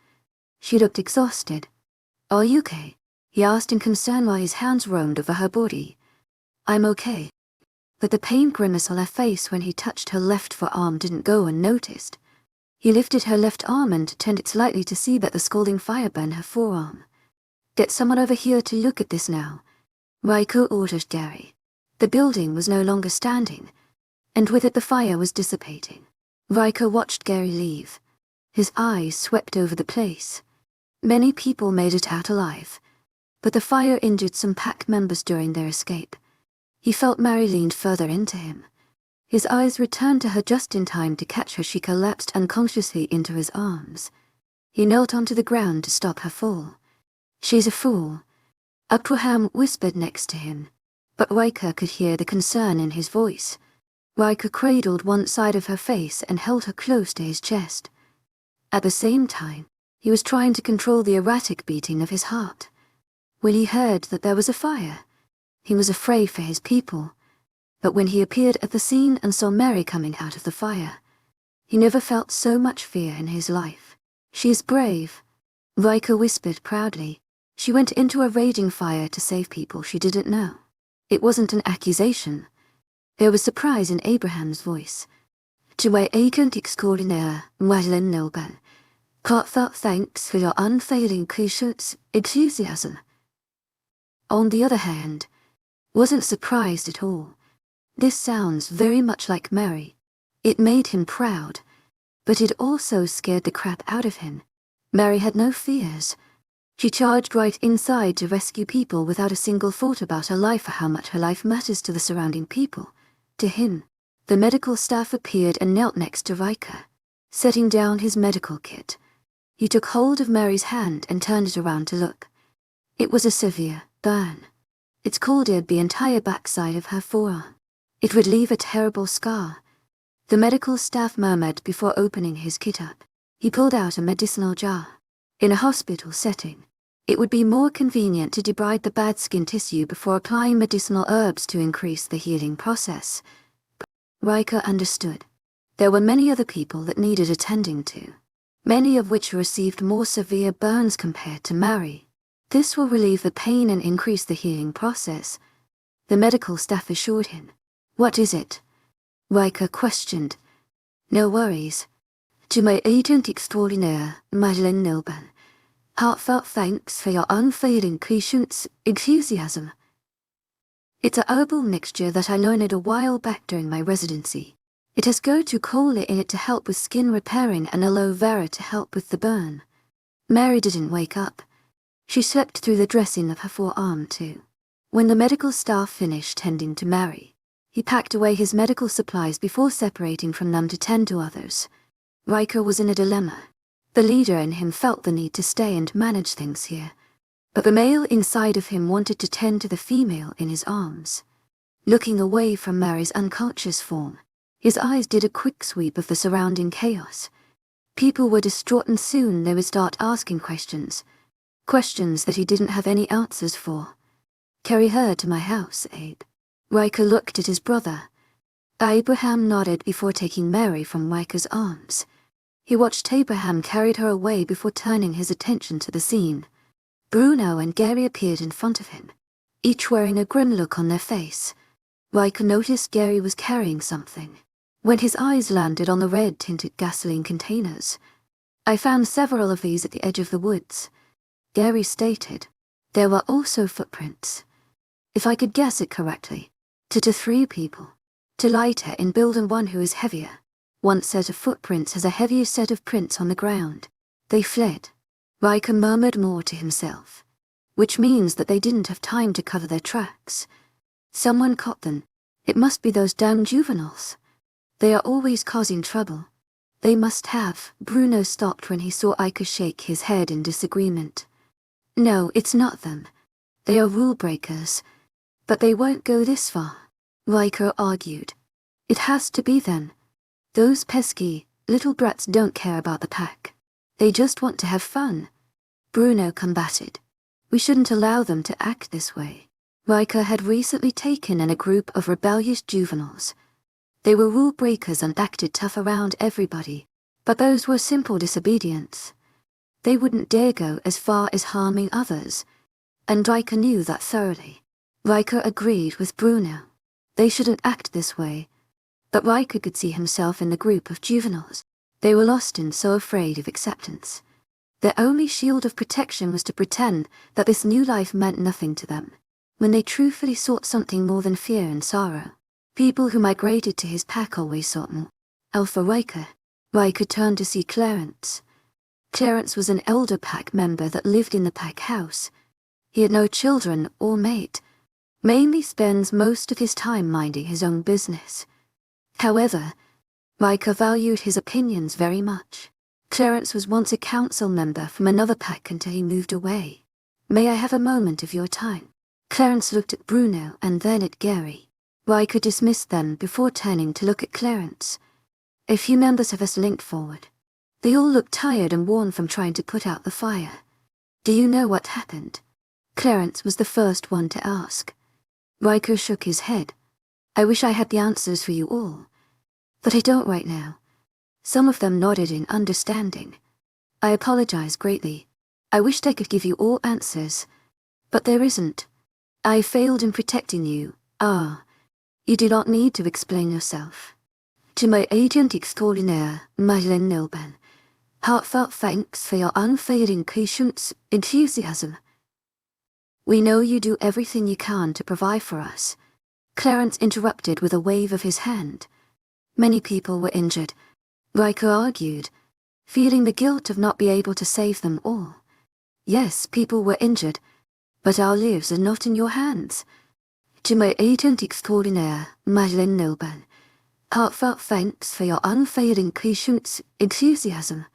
She looked exhausted. Are you okay? He asked in concern while his hands roamed over her body. I'm okay. But the pain grimace on her face when he touched her left forearm didn't go unnoticed. He lifted her left arm and turned it slightly to see that the scalding fire burned her forearm. Get someone over here to look at this now, Riker ordered Gary. The building was no longer standing, and with it the fire was dissipating. Riker watched Gary leave. His eyes swept over the place. Many people made it out alive, but the fire injured some pack members during their escape. He felt Mary leaned further into him. His eyes returned to her just in time to catch her. She collapsed unconsciously into his arms. He knelt onto the ground to stop her fall. She's a fool, Abraham whispered next to him, but Riker could hear the concern in his voice. Riker cradled one side of her face and held her close to his chest. At the same time, he was trying to control the erratic beating of his heart. When he heard that there was a fire, he was afraid for his people. But when he appeared at the scene and saw Mary coming out of the fire, he never felt so much fear in his life. "She is brave," Riker whispered proudly. "She went into a raging fire to save people she didn't know." It wasn't an accusation. There was surprise in Abraham's voice. "To my agent extraordinaire, Madeline Nilban, heartfelt thanks for your unfailing patience, enthusiasm." On the other hand, wasn't surprised at all. This sounds very much like Mary. It made him proud, but it also scared the crap out of him. Mary had no fears. She charged right inside to rescue people without a single thought about her life or how much her life matters to the surrounding people. To him, the medical staff appeared and knelt next to Riker, setting down his medical kit. He took hold of Mary's hand and turned it around to look. It was a severe burn. It scalded the entire backside of her forearm. It would leave a terrible scar. The medical staff murmured before opening his kit up. He pulled out a medicinal jar. In a hospital setting, it would be more convenient to debride the bad skin tissue before applying medicinal herbs to increase the healing process. Riker understood. There were many other people that needed attending to, many of which received more severe burns compared to Mary. This will relieve the pain and increase the healing process, the medical staff assured him. "What is it?" Riker questioned. "No worries. To my agent extraordinaire, Madeline Nilban, heartfelt thanks for your unfailing patience, enthusiasm. It's a herbal mixture that I learned a while back during my residency. It has gotu kola in it to help with skin repairing and aloe vera to help with the burn." Mary didn't wake up. She slept through the dressing of her forearm too. When the medical staff finished tending to Mary, he packed away his medical supplies before separating from them to tend to others. Riker was in a dilemma. The leader in him felt the need to stay and manage things here, but the male inside of him wanted to tend to the female in his arms. Looking away from Mary's unconscious form, his eyes did a quick sweep of the surrounding chaos. People were distraught and soon they would start asking questions that he didn't have any answers for. "Carry her to my house, Abe." Riker looked at his brother. Abraham nodded before taking Mary from Riker's arms. He watched Abraham carried her away before turning his attention to the scene. Bruno and Gary appeared in front of him, each wearing a grim look on their face. Riker noticed Gary was carrying something. When his eyes landed on the red-tinted gasoline containers, "I found several of these at the edge of the woods," Gary stated. There were also footprints. If I could guess it correctly, to 3 people. To lighter in build and one who is heavier. One set of footprints has a heavier set of prints on the ground. They fled. Riker murmured more to himself. Which means that they didn't have time to cover their tracks. Someone caught them. It must be those damn juveniles. They are always causing trouble. They must have. Bruno stopped when he saw Riker shake his head in disagreement. "No, it's not them. They are rule breakers. But they won't go this far," Riker argued. "It has to be them. Those pesky little brats don't care about the pack. They just want to have fun." Bruno combated. "We shouldn't allow them to act this way." Riker had recently taken in a group of rebellious juveniles. They were rule breakers and acted tough around everybody, but those were simple disobedience. They wouldn't dare go as far as harming others, and Riker knew that thoroughly. Riker agreed with Bruno. They shouldn't act this way. But Riker could see himself in the group of juveniles. They were lost and so afraid of acceptance. Their only shield of protection was to pretend that this new life meant nothing to them, when they truthfully sought something more than fear and sorrow. People who migrated to his pack always sought more. Alpha Riker. Riker turned to see Clarence. Clarence was an elder pack member that lived in the pack house. He had no children or mate. Mainly spends most of his time minding his own business. However, Riker valued his opinions very much. Clarence was once a council member from another pack until he moved away. "May I have a moment of your time?" Clarence looked at Bruno and then at Gary. Riker dismissed them before turning to look at Clarence. A few members of us linked forward. They all looked tired and worn from trying to put out the fire. "Do you know what happened?" Clarence was the first one to ask. Riker shook his head. I wish I had the answers for you all. But I don't right now. Some of them nodded in understanding. I apologize greatly. I wished I could give you all answers. But there isn't. I failed in protecting you. You do not need to explain yourself. To my agent extraordinaire, Madeleine Nilban, heartfelt thanks for your unfailing patience, enthusiasm. We know you do everything you can to provide for us. Clarence interrupted with a wave of his hand. Many people were injured, Riker argued, feeling the guilt of not being able to save them all. Yes, people were injured, but our lives are not in your hands. To my agent extraordinaire, Madeleine Nilban, heartfelt thanks for your unfailing patience, enthusiasm.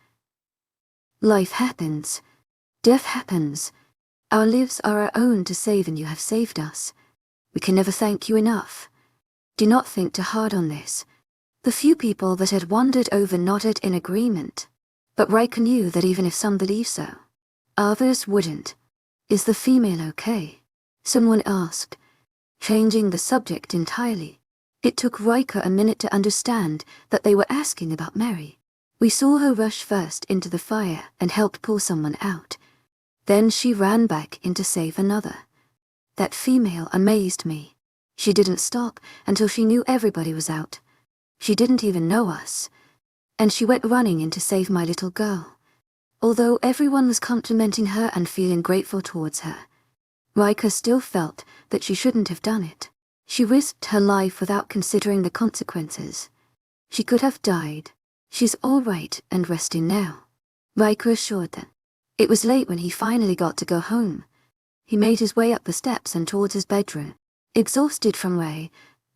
Life happens. Death happens. Our lives are our own to save, and you have saved us. We can never thank you enough. Do not think too hard on this. The few people that had wandered over nodded in agreement. But Riker knew that even if some believed so, others wouldn't. Is the female okay? Someone asked, changing the subject entirely. It took Riker a minute to understand that they were asking about Mary. We saw her rush first into the fire and help pull someone out. Then she ran back in to save another. That female amazed me. She didn't stop until she knew everybody was out. She didn't even know us. And she went running in to save my little girl. Although everyone was complimenting her and feeling grateful towards her, Riker still felt that she shouldn't have done it. She risked her life without considering the consequences. She could have died. She's all right and resting now, Riker assured them. It was late when he finally got to go home. He made his way up the steps and towards his bedroom, exhausted from Ray,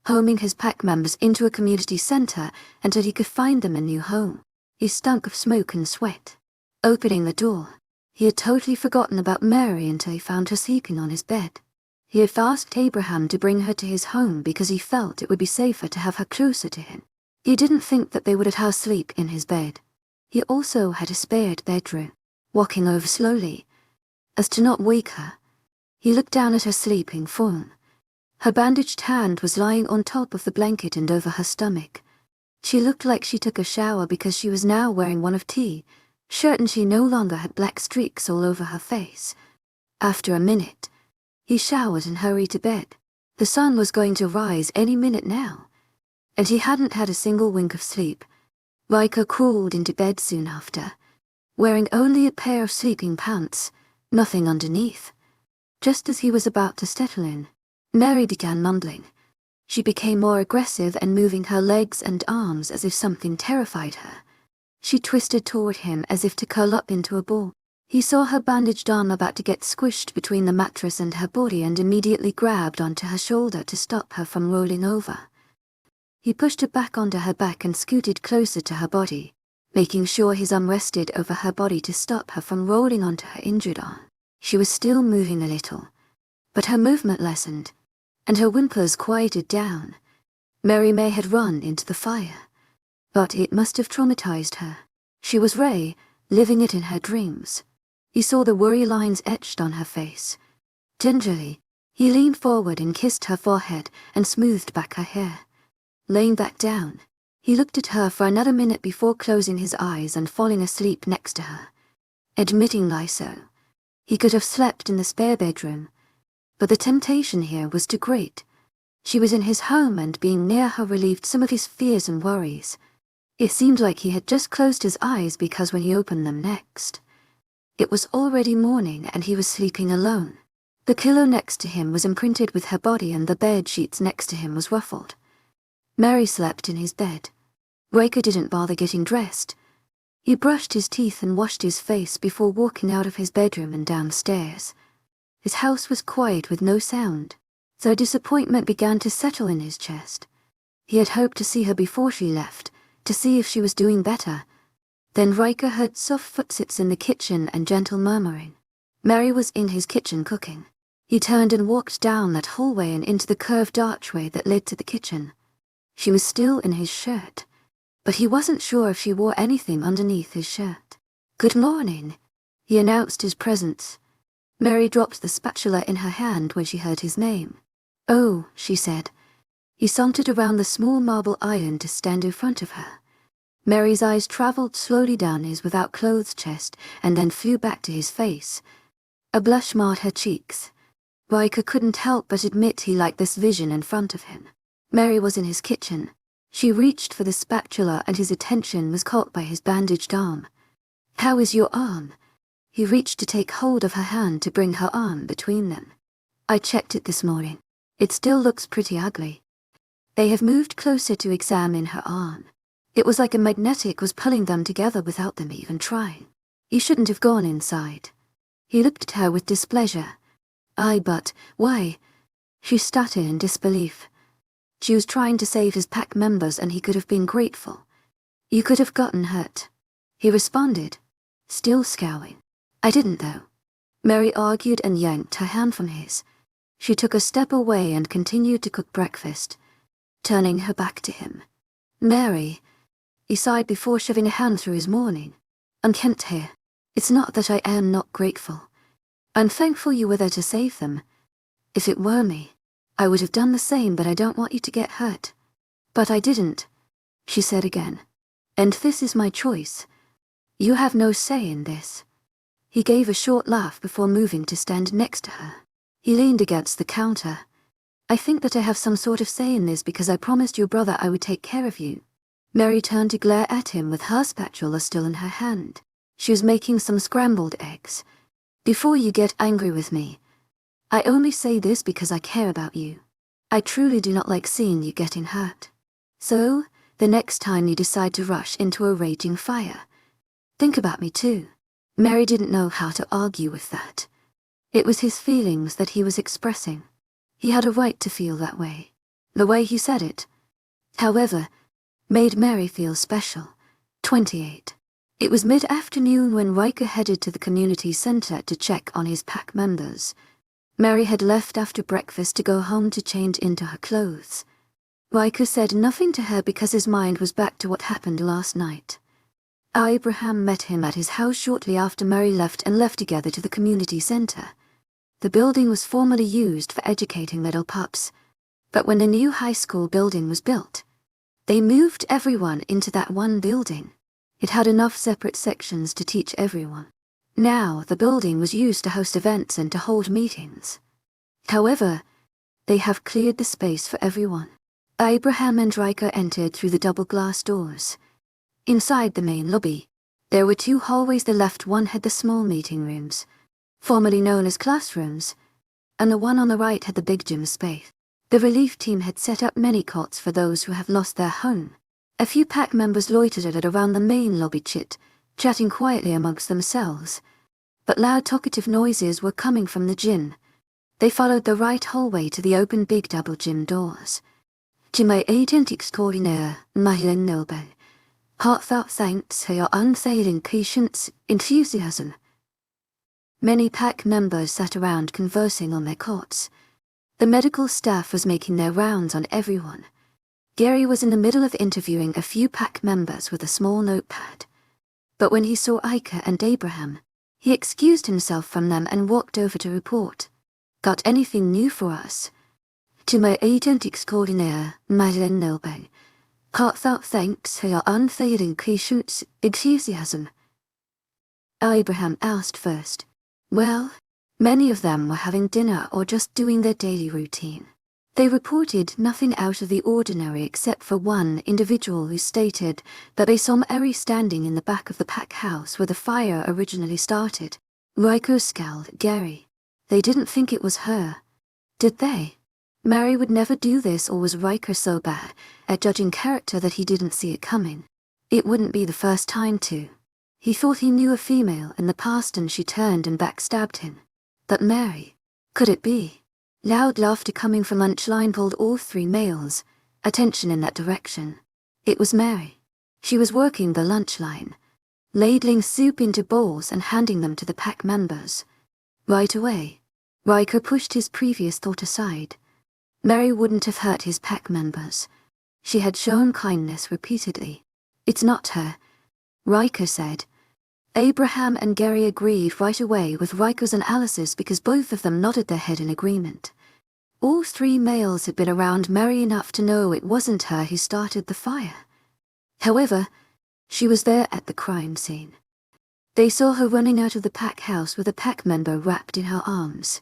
homing his pack members into a community center until he could find them a new home. He stunk of smoke and sweat. Opening the door, he had totally forgotten about Mary until he found her sleeping on his bed. He had asked Abraham to bring her to his home because he felt it would be safer to have her closer to him. He didn't think that they would let her sleep in his bed. He also had a spared bedroom. Walking over slowly, as to not wake her, he looked down at her sleeping form. Her bandaged hand was lying on top of the blanket and over her stomach. She looked like she took a shower because she was now wearing one of tea, shirt, and she no longer had black streaks all over her face. After a minute, he showered and hurried to bed. The sun was going to rise any minute now, and he hadn't had a single wink of sleep. Riker crawled into bed soon after, wearing only a pair of sleeping pants, nothing underneath. Just as he was about to settle in, Mary began mumbling. She became more aggressive and moving her legs and arms as if something terrified her. She twisted toward him as if to curl up into a ball. He saw her bandaged arm about to get squished between the mattress and her body and immediately grabbed onto her shoulder to stop her from rolling over. He pushed her back onto her back and scooted closer to her body, making sure his arm rested over her body to stop her from rolling onto her injured arm. She was still moving a little, but her movement lessened, and her whimpers quieted down. Mary May had run into the fire, but it must have traumatized her. She was Ray, living it in her dreams. He saw the worry lines etched on her face. Gingerly, he leaned forward and kissed her forehead and smoothed back her hair. Laying back down, he looked at her for another minute before closing his eyes and falling asleep next to her. Admittingly so, he could have slept in the spare bedroom, but the temptation here was too great. She was in his home, and being near her relieved some of his fears and worries. It seemed like he had just closed his eyes because when he opened them next, it was already morning and he was sleeping alone. The pillow next to him was imprinted with her body and the bed sheets next to him was ruffled. Mary slept in his bed. Riker didn't bother getting dressed. He brushed his teeth and washed his face before walking out of his bedroom and downstairs. His house was quiet with no sound, so disappointment began to settle in his chest. He had hoped to see her before she left, to see if she was doing better. Then Riker heard soft footsteps in the kitchen and gentle murmuring. Mary was in his kitchen cooking. He turned and walked down that hallway and into the curved archway that led to the kitchen. She was still in his shirt, but he wasn't sure if she wore anything underneath his shirt. "Good morning," he announced his presence. Mary dropped the spatula in her hand when she heard his name. "Oh," she said. He sauntered around the small marble island to stand in front of her. Mary's eyes traveled slowly down his without clothes chest and then flew back to his face. A blush marred her cheeks. Riker couldn't help but admit he liked this vision in front of him. Mary was in his kitchen. She reached for the spatula and his attention was caught by his bandaged arm. "How is your arm?" He reached to take hold of her hand to bring her arm between them. "I checked it this morning. It still looks pretty ugly." They have moved closer to examine her arm. It was like a magnetic was pulling them together without them even trying. "You shouldn't have gone inside." He looked at her with displeasure. But why?" She stuttered in disbelief. She was trying to save his pack members and he could have been grateful. "You could have gotten hurt," he responded, still scowling. "I didn't though." Mary argued and yanked her hand from his. She took a step away and continued to cook breakfast, turning her back to him. "Mary," he sighed before shoving a hand through his mourning. "Unkempt here. It's not that I am not grateful. I'm thankful you were there to save them. If it were me, I would have done the same, but I don't want you to get hurt." "But I didn't," she said again. "And this is my choice. You have no say in this." He gave a short laugh before moving to stand next to her. He leaned against the counter. "I think that I have some sort of say in this because I promised your brother I would take care of you." Mary turned to glare at him with her spatula still in her hand. She was making some scrambled eggs. "Before you get angry with me, I only say this because I care about you. I truly do not like seeing you getting hurt. So, the next time you decide to rush into a raging fire, think about me too." Mary didn't know how to argue with that. It was his feelings that he was expressing. He had a right to feel that way. The way he said it, however, made Mary feel special. 28. It was mid-afternoon when Riker headed to the community center to check on his pack members. Mary had left after breakfast to go home to change into her clothes. Riker said nothing to her because his mind was back to what happened last night. Abraham met him at his house shortly after Mary left and left together to the community center. The building was formerly used for educating little pups, but when the new high school building was built, they moved everyone into that one building. It had enough separate sections to teach everyone. Now the building was used to host events and to hold meetings. However, they have cleared the space for everyone. Abraham and Riker entered through the double glass doors. Inside the main lobby, there were two hallways. The left one had the small meeting rooms, formerly known as classrooms, and the one on the right had the big gym space. The relief team had set up many cots for those who have lost their home. A few pack members loitered at around the main lobby chatting quietly amongst themselves, but loud talkative noises were coming from the gym. They followed the right hallway to the open big double gym doors. "Captivated extraordinaire, Madeline Noble. Heartfelt thanks for your unfailing patience, enthusiasm." Many pack members sat around conversing on their cots. The medical staff was making their rounds on everyone. Gary was in the middle of interviewing a few pack members with a small notepad. But when he saw Iker and Abraham, he excused himself from them and walked over to report. "Got anything new for us?" "To my agent extraordinaire, Madeline Noble. Heartfelt thanks for your unfailing patience, enthusiasm." Abraham asked first. Well, many of them were having dinner or just doing their daily routine. They reported nothing out of the ordinary except for one individual who stated that they saw Mary standing in the back of the pack house where the fire originally started. Riker scowled at Gary. They didn't think it was her, did they? Mary would never do this, or was Riker so bad at judging character that he didn't see it coming? It wouldn't be the first time to. He thought he knew a female in the past and she turned and backstabbed him. But Mary, could it be? Loud laughter coming from lunch line pulled all three males' attention in that direction. It was Mary. She was working the lunch line, ladling soup into bowls and handing them to the pack members. Right away, Riker pushed his previous thought aside. Mary wouldn't have hurt his pack members. She had shown kindness repeatedly. "It's not her," Riker said. Abraham and Gary agreed right away with Riker's analysis because both of them nodded their head in agreement. All three males had been around Mary enough to know it wasn't her who started the fire. However, she was there at the crime scene. They saw her running out of the pack house with a pack member wrapped in her arms.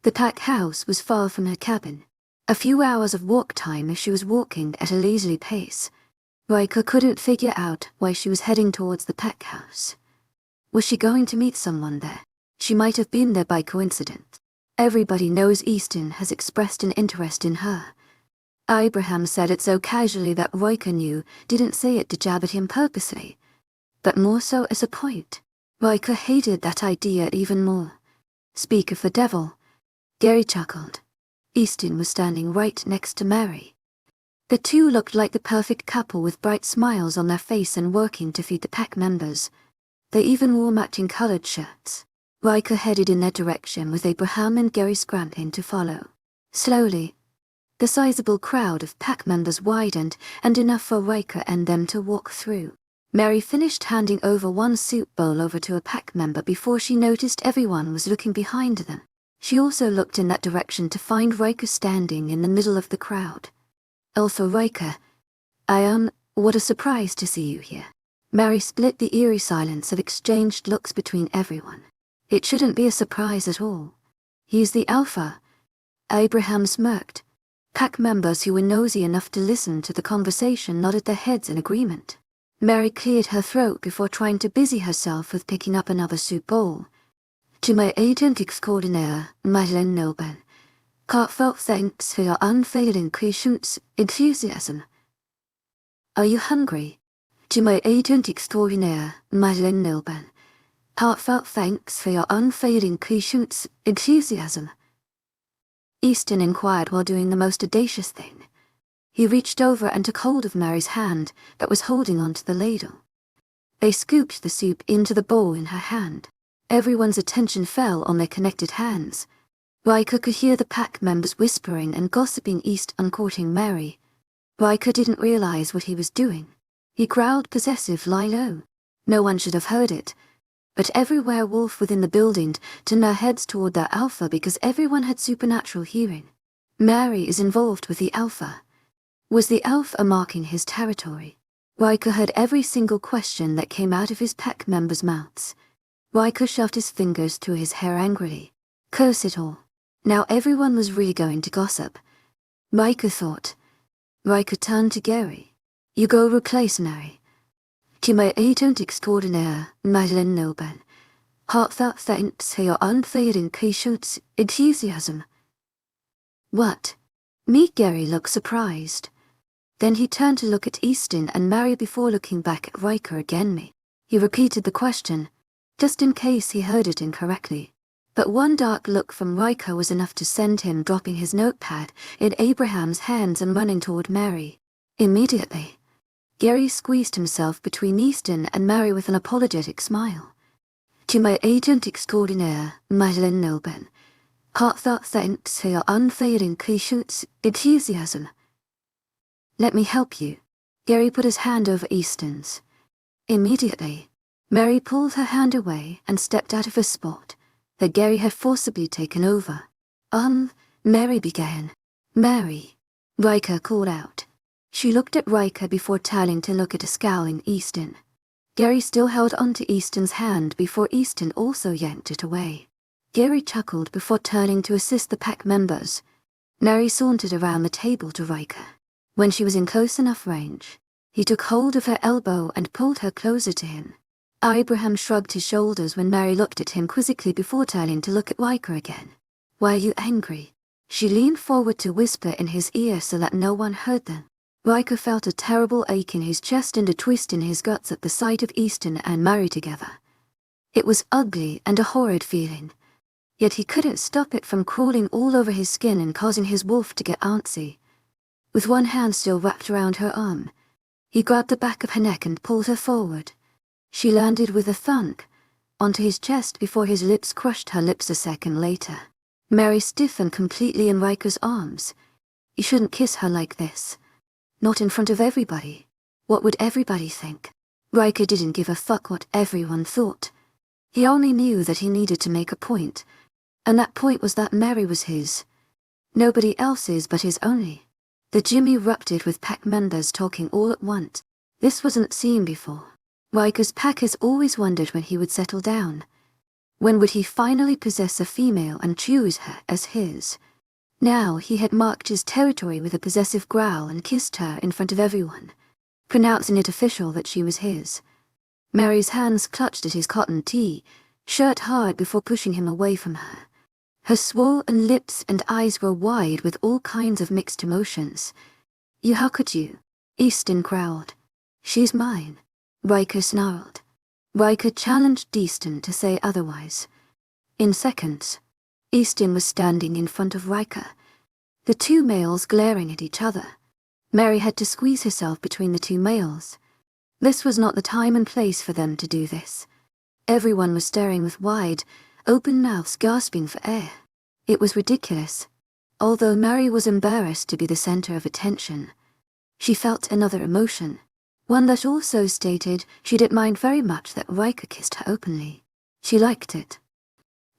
The pack house was far from her cabin. A few hours of walk time if she was walking at a leisurely pace. Riker couldn't figure out why she was heading towards the pack house. Was she going to meet someone there? She might have been there by coincidence. Everybody knows Easton has expressed an interest in her. Abraham said it so casually that Riker knew, didn't say it to jab at him purposely, but more so as a point. Riker hated that idea even more. Speak of the devil. Gary chuckled. Easton was standing right next to Mary. The two looked like the perfect couple with bright smiles on their face and working to feed the pack members. They even wore matching colored shirts. Riker headed in their direction with Abraham and Gary scrambling to follow. Slowly, the sizable crowd of pack members widened and enough for Riker and them to walk through. Mary finished handing over one soup bowl over to a pack member before she noticed everyone was looking behind them. She also looked in that direction to find Riker standing in the middle of the crowd. Also Riker, what a surprise to see you here. Mary split the eerie silence of exchanged looks between everyone. It shouldn't be a surprise at all. He's the Alpha. Abraham smirked. Pack members who were nosy enough to listen to the conversation nodded their heads in agreement. Mary cleared her throat before trying to busy herself with picking up another soup bowl. To my agent extraordinaire, Madeleine Noben, heartfelt thanks for your unfailing patience, enthusiasm. Are you hungry? To my agent extraordinaire, Madeleine Noben, heartfelt thanks for your unfailing patience, enthusiasm. Easton inquired while doing the most audacious thing. He reached over and took hold of Mary's hand that was holding onto the ladle. They scooped the soup into the bowl in her hand. Everyone's attention fell on their connected hands. Riker could hear the pack members whispering and gossiping Easton courting Mary. Riker didn't realize what he was doing. He growled possessive lie low. No one should have heard it. But every werewolf within the building turned their heads toward their Alpha because everyone had supernatural hearing. Mary is involved with the Alpha. Was the Alpha marking his territory? Riker heard every single question that came out of his pack members' mouths. Riker shoved his fingers through his hair angrily. Curse it all. Now everyone was really going to gossip. Riker thought. Riker turned to Gary. You go replace Mary. To my agent extraordinaire, Madeleine Noben, heartfelt thanks for your unfailing patience, enthusiasm. What? Me? Gary looked surprised. Then he turned to look at Easton and Mary before looking back at Riker again. He repeated the question, just in case he heard it incorrectly. But one dark look from Riker was enough to send him dropping his notepad in Abraham's hands and running toward Mary. Immediately, Gary squeezed himself between Easton and Mary with an apologetic smile. To my agent extraordinaire, Madeleine Noben, heartfelt thanks for your unfailing patience, enthusiasm. Let me help you. Gary put his hand over Easton's. Immediately, Mary pulled her hand away and stepped out of a spot that Gary had forcibly taken over. Mary began. Mary, Riker called out. She looked at Riker before turning to look at a scowling Easton. Gary still held onto Easton's hand before Easton also yanked it away. Gary chuckled before turning to assist the pack members. Mary sauntered around the table to Riker. When she was in close enough range, he took hold of her elbow and pulled her closer to him. Abraham shrugged his shoulders when Mary looked at him quizzically before turning to look at Riker again. Why are you angry? She leaned forward to whisper in his ear so that no one heard them. Riker felt a terrible ache in his chest and a twist in his guts at the sight of Easton and Mary together. It was ugly and a horrid feeling, yet he couldn't stop it from crawling all over his skin and causing his wolf to get antsy. With one hand still wrapped around her arm, he grabbed the back of her neck and pulled her forward. She landed with a thunk onto his chest before his lips crushed her lips a second later. Mary stiffened completely in Riker's arms. You shouldn't kiss her like this. Not in front of everybody. What would everybody think? Riker didn't give a fuck what everyone thought. He only knew that he needed to make a point, and that point was that Mary was his. Nobody else's but his only. The gym erupted with pack members talking all at once. This wasn't seen before. Riker's packers always wondered when he would settle down. When would he finally possess a female and choose her as his? Now he had marked his territory with a possessive growl and kissed her in front of everyone, pronouncing it official that she was his. Mary's hands clutched at his cotton tee, shirt hard before pushing him away from her. Her swollen lips and eyes were wide with all kinds of mixed emotions. How could you? Easton growled. She's mine, Riker snarled. Riker challenged Easton to say otherwise. In seconds, Easton was standing in front of Riker, the two males glaring at each other. Mary had to squeeze herself between the two males. This was not the time and place for them to do this. Everyone was staring with wide, open mouths gasping for air. It was ridiculous. Although Mary was embarrassed to be the center of attention, she felt another emotion, one that also stated she didn't mind very much that Riker kissed her openly. She liked it.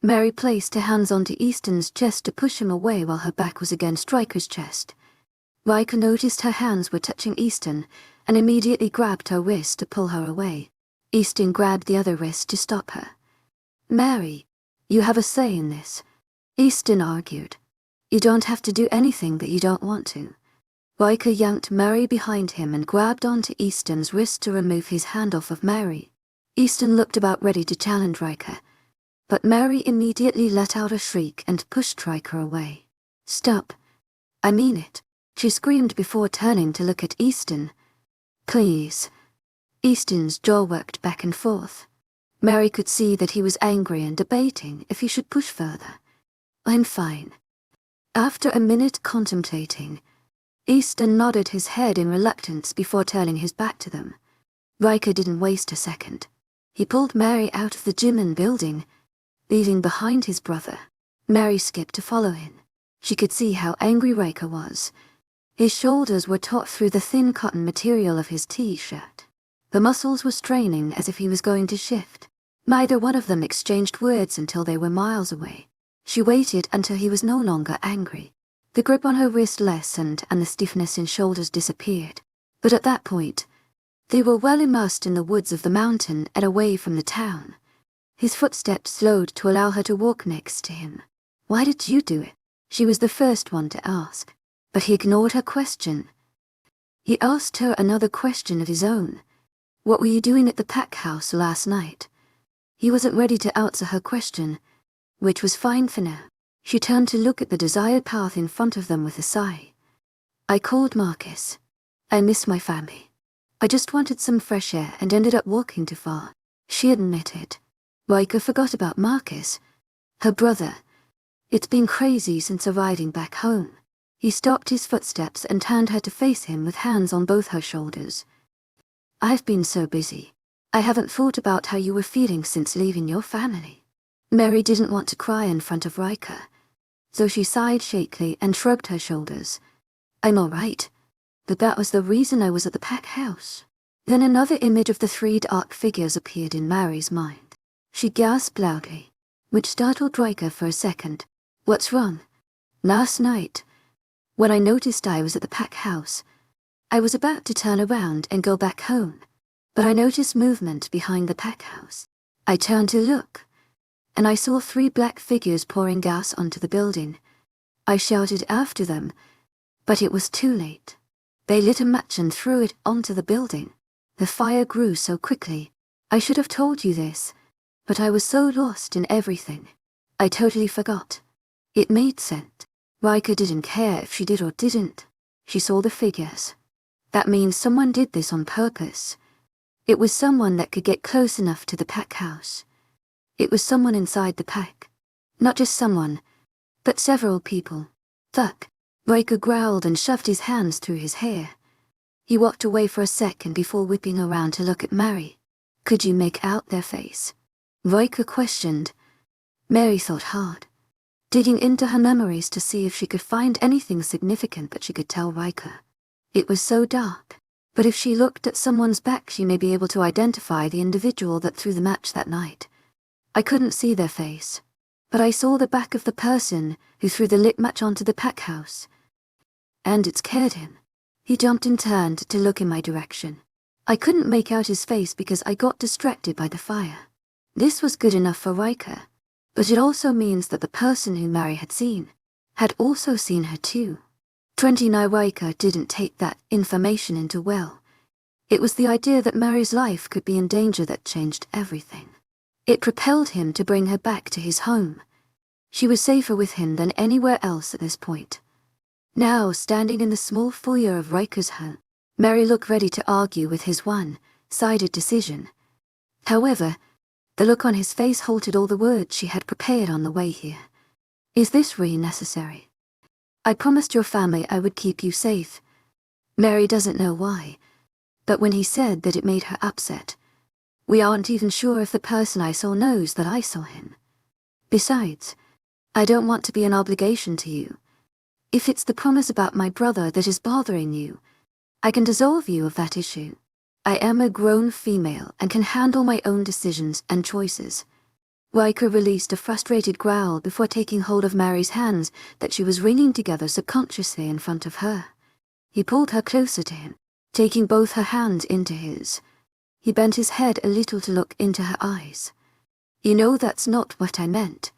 Mary placed her hands onto Easton's chest to push him away while her back was against Riker's chest. Riker noticed her hands were touching Easton and immediately grabbed her wrist to pull her away. Easton grabbed the other wrist to stop her. Mary, you have a say in this, Easton argued. You don't have to do anything that you don't want to. Riker yanked Mary behind him and grabbed onto Easton's wrist to remove his hand off of Mary. Easton looked about ready to challenge Riker, but Mary immediately let out a shriek and pushed Riker away. Stop. I mean it, she screamed before turning to look at Easton. Please. Easton's jaw worked back and forth. Mary could see that he was angry and debating if he should push further. I'm fine. After a minute contemplating, Easton nodded his head in reluctance before turning his back to them. Riker didn't waste a second. He pulled Mary out of the gym and building, leaving behind his brother. Mary skipped to follow him. She could see how angry Riker was. His shoulders were taut through the thin cotton material of his T-shirt. The muscles were straining as if he was going to shift. Neither one of them exchanged words until they were miles away. She waited until he was no longer angry. The grip on her wrist lessened and the stiffness in shoulders disappeared. But at that point, they were well immersed in the woods of the mountain and away from the town. His footsteps slowed to allow her to walk next to him. Why did you do it? She was the first one to ask. But he ignored her question. He asked her another question of his own. What were you doing at the pack house last night? He wasn't ready to answer her question, which was fine for now. She turned to look at the desired path in front of them with a sigh. I called Marcus. I miss my family. I just wanted some fresh air and ended up walking too far. She admitted. Riker forgot about Marcus, her brother. It's been crazy since arriving back home. He stopped his footsteps and turned her to face him with hands on both her shoulders. I've been so busy. I haven't thought about how you were feeling since leaving your family. Mary didn't want to cry in front of Riker, so she sighed shakily and shrugged her shoulders. I'm all right, but that was the reason I was at the pack house. Then another image of the three dark figures appeared in Mary's mind. She gasped loudly, which startled Riker for a second. What's wrong? Last night, when I noticed I was at the pack house, I was about to turn around and go back home, but I noticed movement behind the pack house. I turned to look, and I saw three black figures pouring gas onto the building. I shouted after them, but it was too late. They lit a match and threw it onto the building. The fire grew so quickly. I should have told you this, but I was so lost in everything. I totally forgot. It made sense. Riker didn't care if she did or didn't. She saw the figures. That means someone did this on purpose. It was someone that could get close enough to the pack house. It was someone inside the pack. Not just someone, but several people. Fuck. Riker growled and shoved his hands through his hair. He walked away for a second before whipping around to look at Mary. Could you make out their face? Riker questioned. Mary thought hard, digging into her memories to see if she could find anything significant that she could tell Riker. It was so dark, but if she looked at someone's back she may be able to identify the individual that threw the match that night. I couldn't see their face. but I saw the back of the person who threw the lit match onto the pack house. And it scared him. He jumped and turned to look in my direction. I couldn't make out his face because I got distracted by the fire. This was good enough for Riker, but it also means that the person who Mary had seen had also seen her too. 29 Riker didn't take that information into well. It was the idea that Mary's life could be in danger that changed everything. It propelled him to bring her back to his home. She was safer with him than anywhere else at this point. Now, standing in the small foyer of Riker's home, Mary looked ready to argue with his one-sided decision. However, the look on his face halted all the words she had prepared on the way here. Is this really necessary? I promised your family I would keep you safe. Mary doesn't know why, but when he said that it made her upset, we aren't even sure if the person I saw knows that I saw him. Besides, I don't want to be an obligation to you. If it's the promise about my brother that is bothering you, I can dissolve you of that issue. I am a grown female and can handle my own decisions and choices. Riker released a frustrated growl before taking hold of Mary's hands that she was wringing together subconsciously in front of her. He pulled her closer to him, taking both her hands into his. He bent his head a little to look into her eyes. You know that's not what I meant.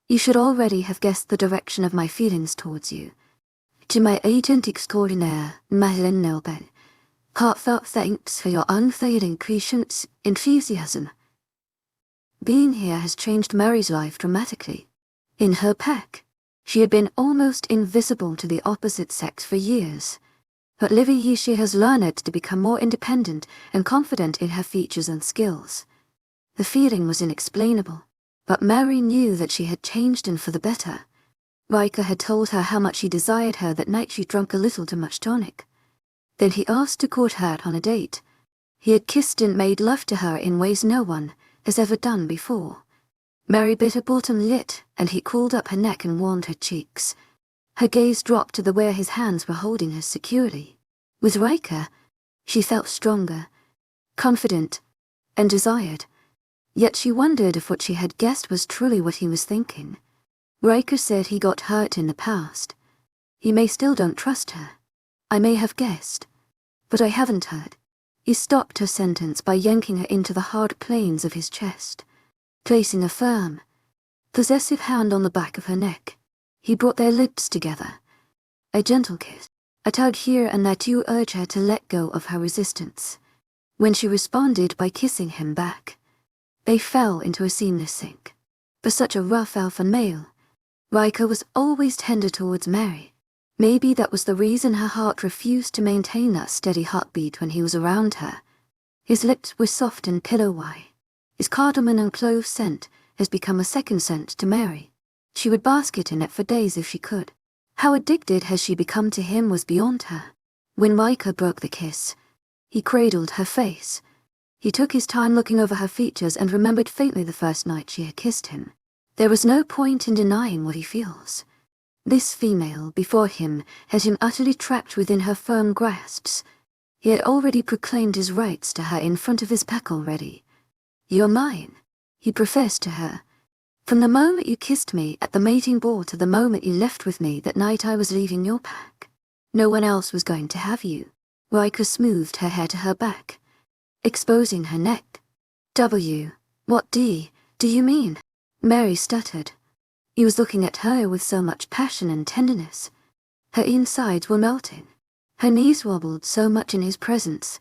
You should already have guessed the direction of my feelings towards you. To my agent extraordinaire, Madeleine Nelben, heartfelt thanks for your unfailing patience, enthusiasm. Being here has changed Mary's life dramatically. In her pack, she had been almost invisible to the opposite sex for years, but living here she has learned to become more independent and confident in her features and skills. The feeling was inexplainable, but Mary knew that she had changed and for the better. Riker had told her how much he desired her that night she drank a little too much tonic. Then he asked to court her on a date. He had kissed and made love to her in ways no one has ever done before. Mary bit her bottom lip, and he cooled up her neck and warmed her cheeks. Her gaze dropped to where his hands were holding her securely. With Riker, she felt stronger, confident, and desired. Yet she wondered if what she had guessed was truly what he was thinking. Riker said he got hurt in the past. He may still don't trust her. I may have guessed, but I haven't heard. He stopped her sentence by yanking her into the hard planes of his chest, placing a firm, possessive hand on the back of her neck. He brought their lips together. A gentle kiss, a tug here and there to urge her to let go of her resistance. When she responded by kissing him back, they fell into a seamless sync. For such a rough alpha male, Riker was always tender towards Mary. Maybe that was the reason her heart refused to maintain that steady heartbeat when he was around her. His lips were soft and pillowy. His cardamom and clove scent has become a second scent to Mary. She would bask in it for days if she could. How addicted has she become to him was beyond her. When Riker broke the kiss, he cradled her face. He took his time looking over her features and remembered faintly the first night she had kissed him. There was no point in denying what he feels. This female before him had him utterly trapped within her firm grasps. He had already proclaimed his rights to her in front of his pack already. You're mine, he professed to her. From the moment you kissed me at the mating ball to the moment you left with me that night I was leaving your pack. No one else was going to have you. Riker smoothed her hair to her back, exposing her neck. What do you mean? Mary stuttered. He was looking at her with so much passion and tenderness. Her insides were melting. Her knees wobbled so much in his presence.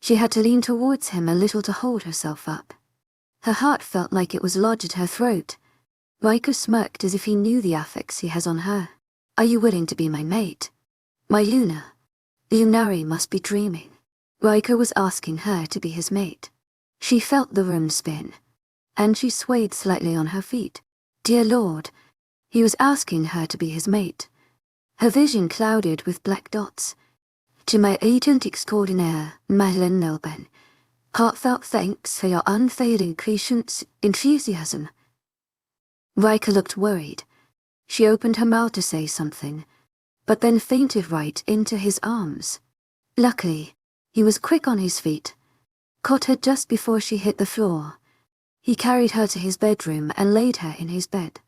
She had to lean towards him a little to hold herself up. Her heart felt like it was lodged at her throat. Riker smirked as if he knew the affects he has on her. Are you willing to be my mate? My Luna? Lunari must be dreaming. Riker was asking her to be his mate. She felt the room spin, and she swayed slightly on her feet. Dear Lord, he was asking her to be his mate. Her vision clouded with black dots. To my agent extraordinaire, Madeleine Nelben, heartfelt thanks for your unfailing patience, enthusiasm. Riker looked worried. She opened her mouth to say something, but then fainted right into his arms. Luckily, he was quick on his feet, caught her just before she hit the floor. He carried her to his bedroom and laid her in his bed.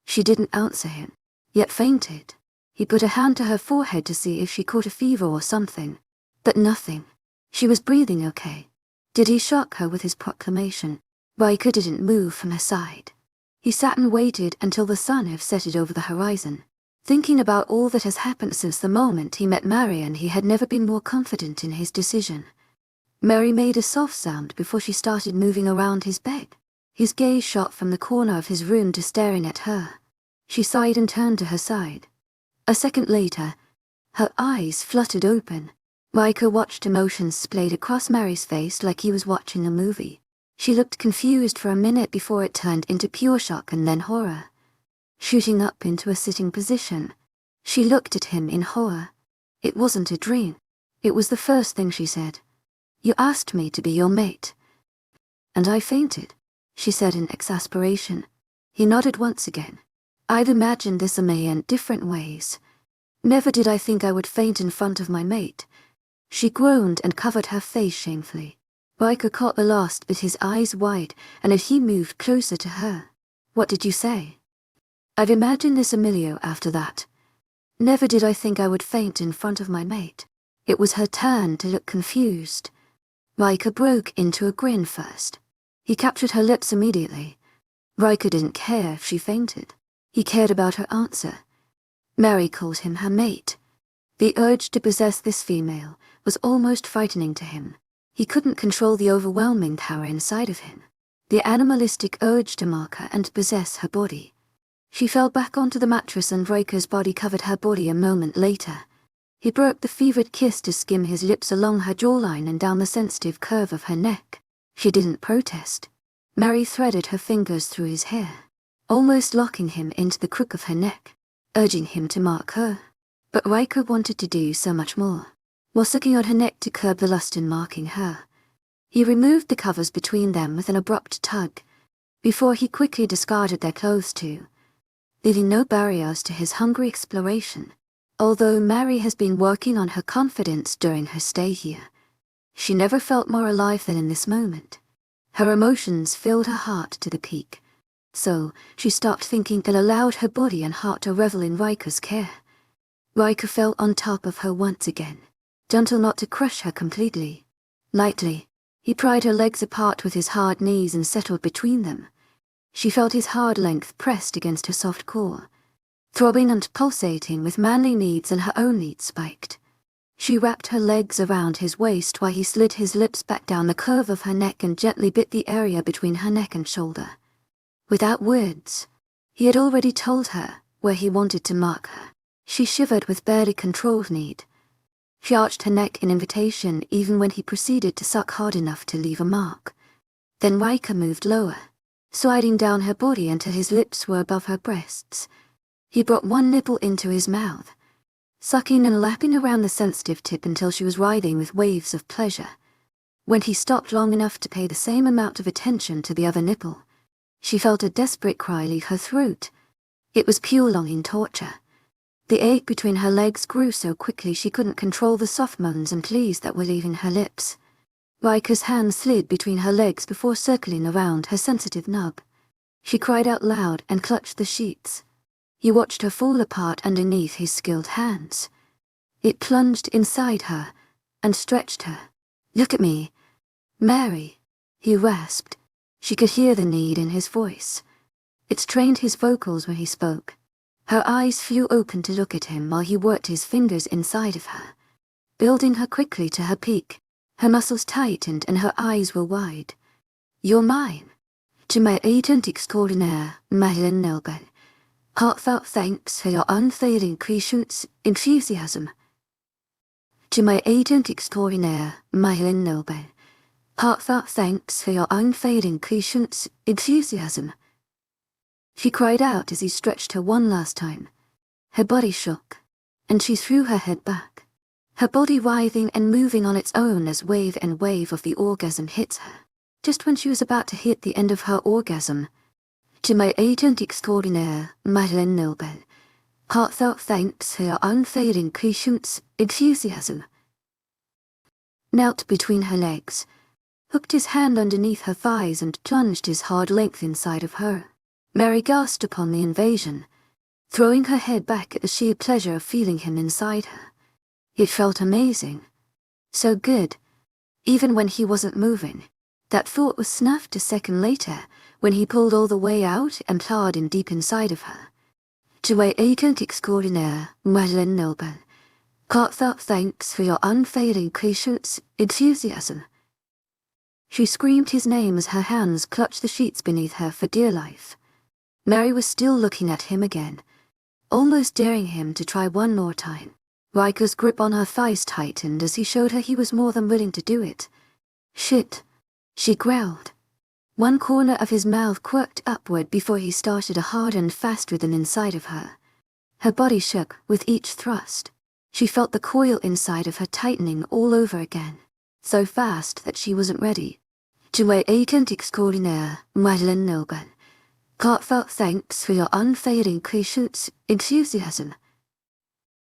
She didn't answer him, yet fainted. He put a hand to her forehead to see if she caught a fever or something, but nothing. She was breathing okay. Did he shock her with his proclamation? Riker didn't move from her side. He sat and waited until the sun had set over the horizon. Thinking about all that has happened since the moment he met Marian, he had never been more confident in his decision. Mary made a soft sound before she started moving around his bed. His gaze shot from the corner of his room to staring at her. She sighed and turned to her side. A second later, her eyes fluttered open. Riker watched emotions splayed across Mary's face like he was watching a movie. She looked confused for a minute before it turned into pure shock and then horror. Shooting up into a sitting position, she looked at him in horror. It wasn't a dream. It was the first thing she said. "You asked me to be your mate." "And I fainted," she said in exasperation. He nodded once again. "I've imagined this a million different ways. Never did I think I would faint in front of my mate." She groaned and covered her face shamefully. Riker caught the last bit, his eyes wide, and as he moved closer to her. "What did you say?" "I've imagined this a million after that. Never did I think I would faint in front of my mate." It was her turn to look confused. Riker broke into a grin first. He captured her lips immediately. Riker didn't care if she fainted. He cared about her answer. Mary called him her mate. The urge to possess this female was almost frightening to him. He couldn't control the overwhelming power inside of him. The animalistic urge to mark her and possess her body. She fell back onto the mattress and Riker's body covered her body a moment later. He broke the fevered kiss to skim his lips along her jawline and down the sensitive curve of her neck. She didn't protest. Mary threaded her fingers through his hair, almost locking him into the crook of her neck, urging him to mark her. But Riker wanted to do so much more. While sucking on her neck to curb the lust in marking her, he removed the covers between them with an abrupt tug, before he quickly discarded their clothes too, leaving no barriers to his hungry exploration. Although Mary has been working on her confidence during her stay here, she never felt more alive than in this moment. Her emotions filled her heart to the peak, so she stopped thinking and allowed her body and heart to revel in Riker's care. Riker fell on top of her once again, gentle not to crush her completely. Lightly, he pried her legs apart with his hard knees and settled between them. She felt his hard length pressed against her soft core, throbbing and pulsating with manly needs and her own needs spiked. She wrapped her legs around his waist while he slid his lips back down the curve of her neck and gently bit the area between her neck and shoulder. Without words, he had already told her where he wanted to mark her. She shivered with barely controlled need. She arched her neck in invitation even when he proceeded to suck hard enough to leave a mark. Then Riker moved lower, sliding down her body until his lips were above her breasts. He brought one nipple into his mouth, sucking and lapping around the sensitive tip until she was writhing with waves of pleasure. When he stopped long enough to pay the same amount of attention to the other nipple, she felt a desperate cry leave her throat. It was pure longing torture. The ache between her legs grew so quickly she couldn't control the soft moans and pleas that were leaving her lips. Riker's hand slid between her legs before circling around her sensitive nub. She cried out loud and clutched the sheets. He watched her fall apart underneath his skilled hands. It plunged inside her and stretched her. "Look at me, Mary," he rasped. She could hear the need in his voice. It strained his vocals when he spoke. Her eyes flew open to look at him while he worked his fingers inside of her, building her quickly to her peak. Her muscles tightened and her eyes were wide. "You're mine. To my agent extraordinaire, Madeline Nelbel. Heartfelt thanks for your unfailing patience, enthusiasm." To my agent extraordinaire, Madeline Nelbel. Heartfelt thanks for your unfailing patience, enthusiasm. She cried out as he stretched her one last time. Her body shook, and she threw her head back, her body writhing and moving on its own as wave and wave of the orgasm hits her. Just when she was about to hit the end of her orgasm, to my agent extraordinaire, Madeline Nelbel. Heartfelt thanks for your unfailing patience, enthusiasm. Knelt between her legs, hooked his hand underneath her thighs and plunged his hard length inside of her. Mary gasped upon the invasion, throwing her head back at the sheer pleasure of feeling him inside her. It felt amazing. So good. Even when he wasn't moving. That thought was snuffed a second later, when he pulled all the way out and plowed in deep inside of her. Tu es agent extraordinaire, Madeleine Noble. Heartfelt thanks for your unfailing patience, enthusiasm. She screamed his name as her hands clutched the sheets beneath her for dear life. Mary was still looking at him again, almost daring him to try one more time. Riker's grip on her thighs tightened as he showed her he was more than willing to do it. Shit, she growled. One corner of his mouth quirked upward before he started a hard and fast rhythm inside of her. Her body shook with each thrust. She felt the coil inside of her tightening all over again, so fast that she wasn't ready. Tu es agent extraordinaire, Madeleine Noble. Heartfelt thanks for your unfailing patience, enthusiasm.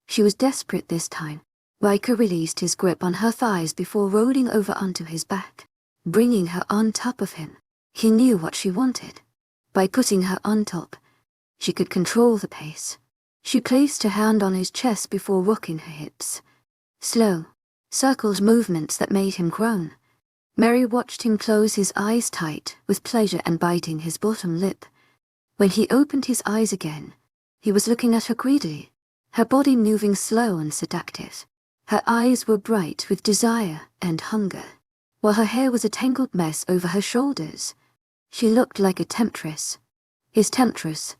She was desperate this time. Riker released his grip on her thighs before rolling over onto his back, bringing her on top of him. He knew what she wanted. By putting her on top, she could control the pace. She placed her hand on his chest before rocking her hips. Slow, circled movements that made him groan. Mary watched him close his eyes tight with pleasure and biting his bottom lip. When he opened his eyes again, he was looking at her greedily, her body moving slow and seductive. Her eyes were bright with desire and hunger, while her hair was a tangled mess over her shoulders. She looked like a temptress. His temptress.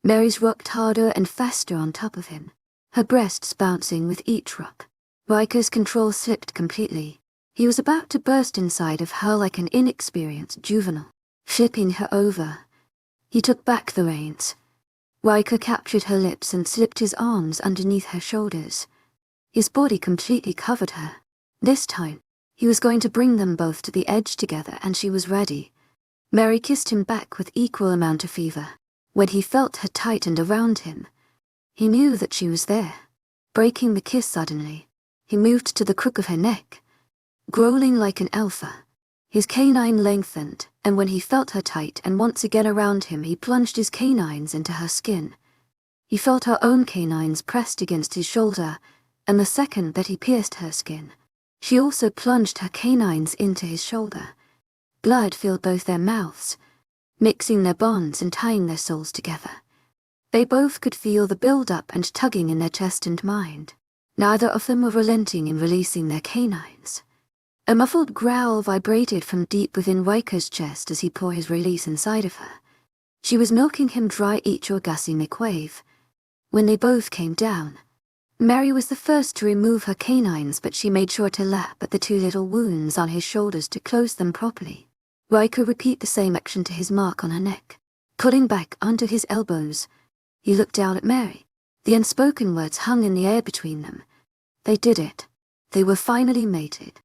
Mary's rocked harder and faster on top of him, her breasts bouncing with each rock. Riker's control slipped completely. He was about to burst inside of her like an inexperienced juvenile, flipping her over. He took back the reins. Riker captured her lips and slipped his arms underneath her shoulders. His body completely covered her. This time, he was going to bring them both to the edge together, and she was ready. Mary kissed him back with equal amount of fever. When he felt her tightened around him, he knew that she was there. Breaking the kiss suddenly, he moved to the crook of her neck, growling like an alpha. His canine lengthened, and when he felt her tight and once again around him, he plunged his canines into her skin. He felt her own canines pressed against his shoulder, and the second that he pierced her skin, she also plunged her canines into his shoulder. Blood filled both their mouths, mixing their bonds and tying their souls together. They both could feel the build-up and tugging in their chest and mind. Neither of them were relenting in releasing their canines. A muffled growl vibrated from deep within Riker's chest as he poured his release inside of her. She was milking him dry each orgasmic wave. When they both came down, Mary was the first to remove her canines, but she made sure to lap at the two little wounds on his shoulders to close them properly. Riker repeated the same action to his mark on her neck. Pulling back onto his elbows, he looked down at Mary. The unspoken words hung in the air between them. They did it. They were finally mated.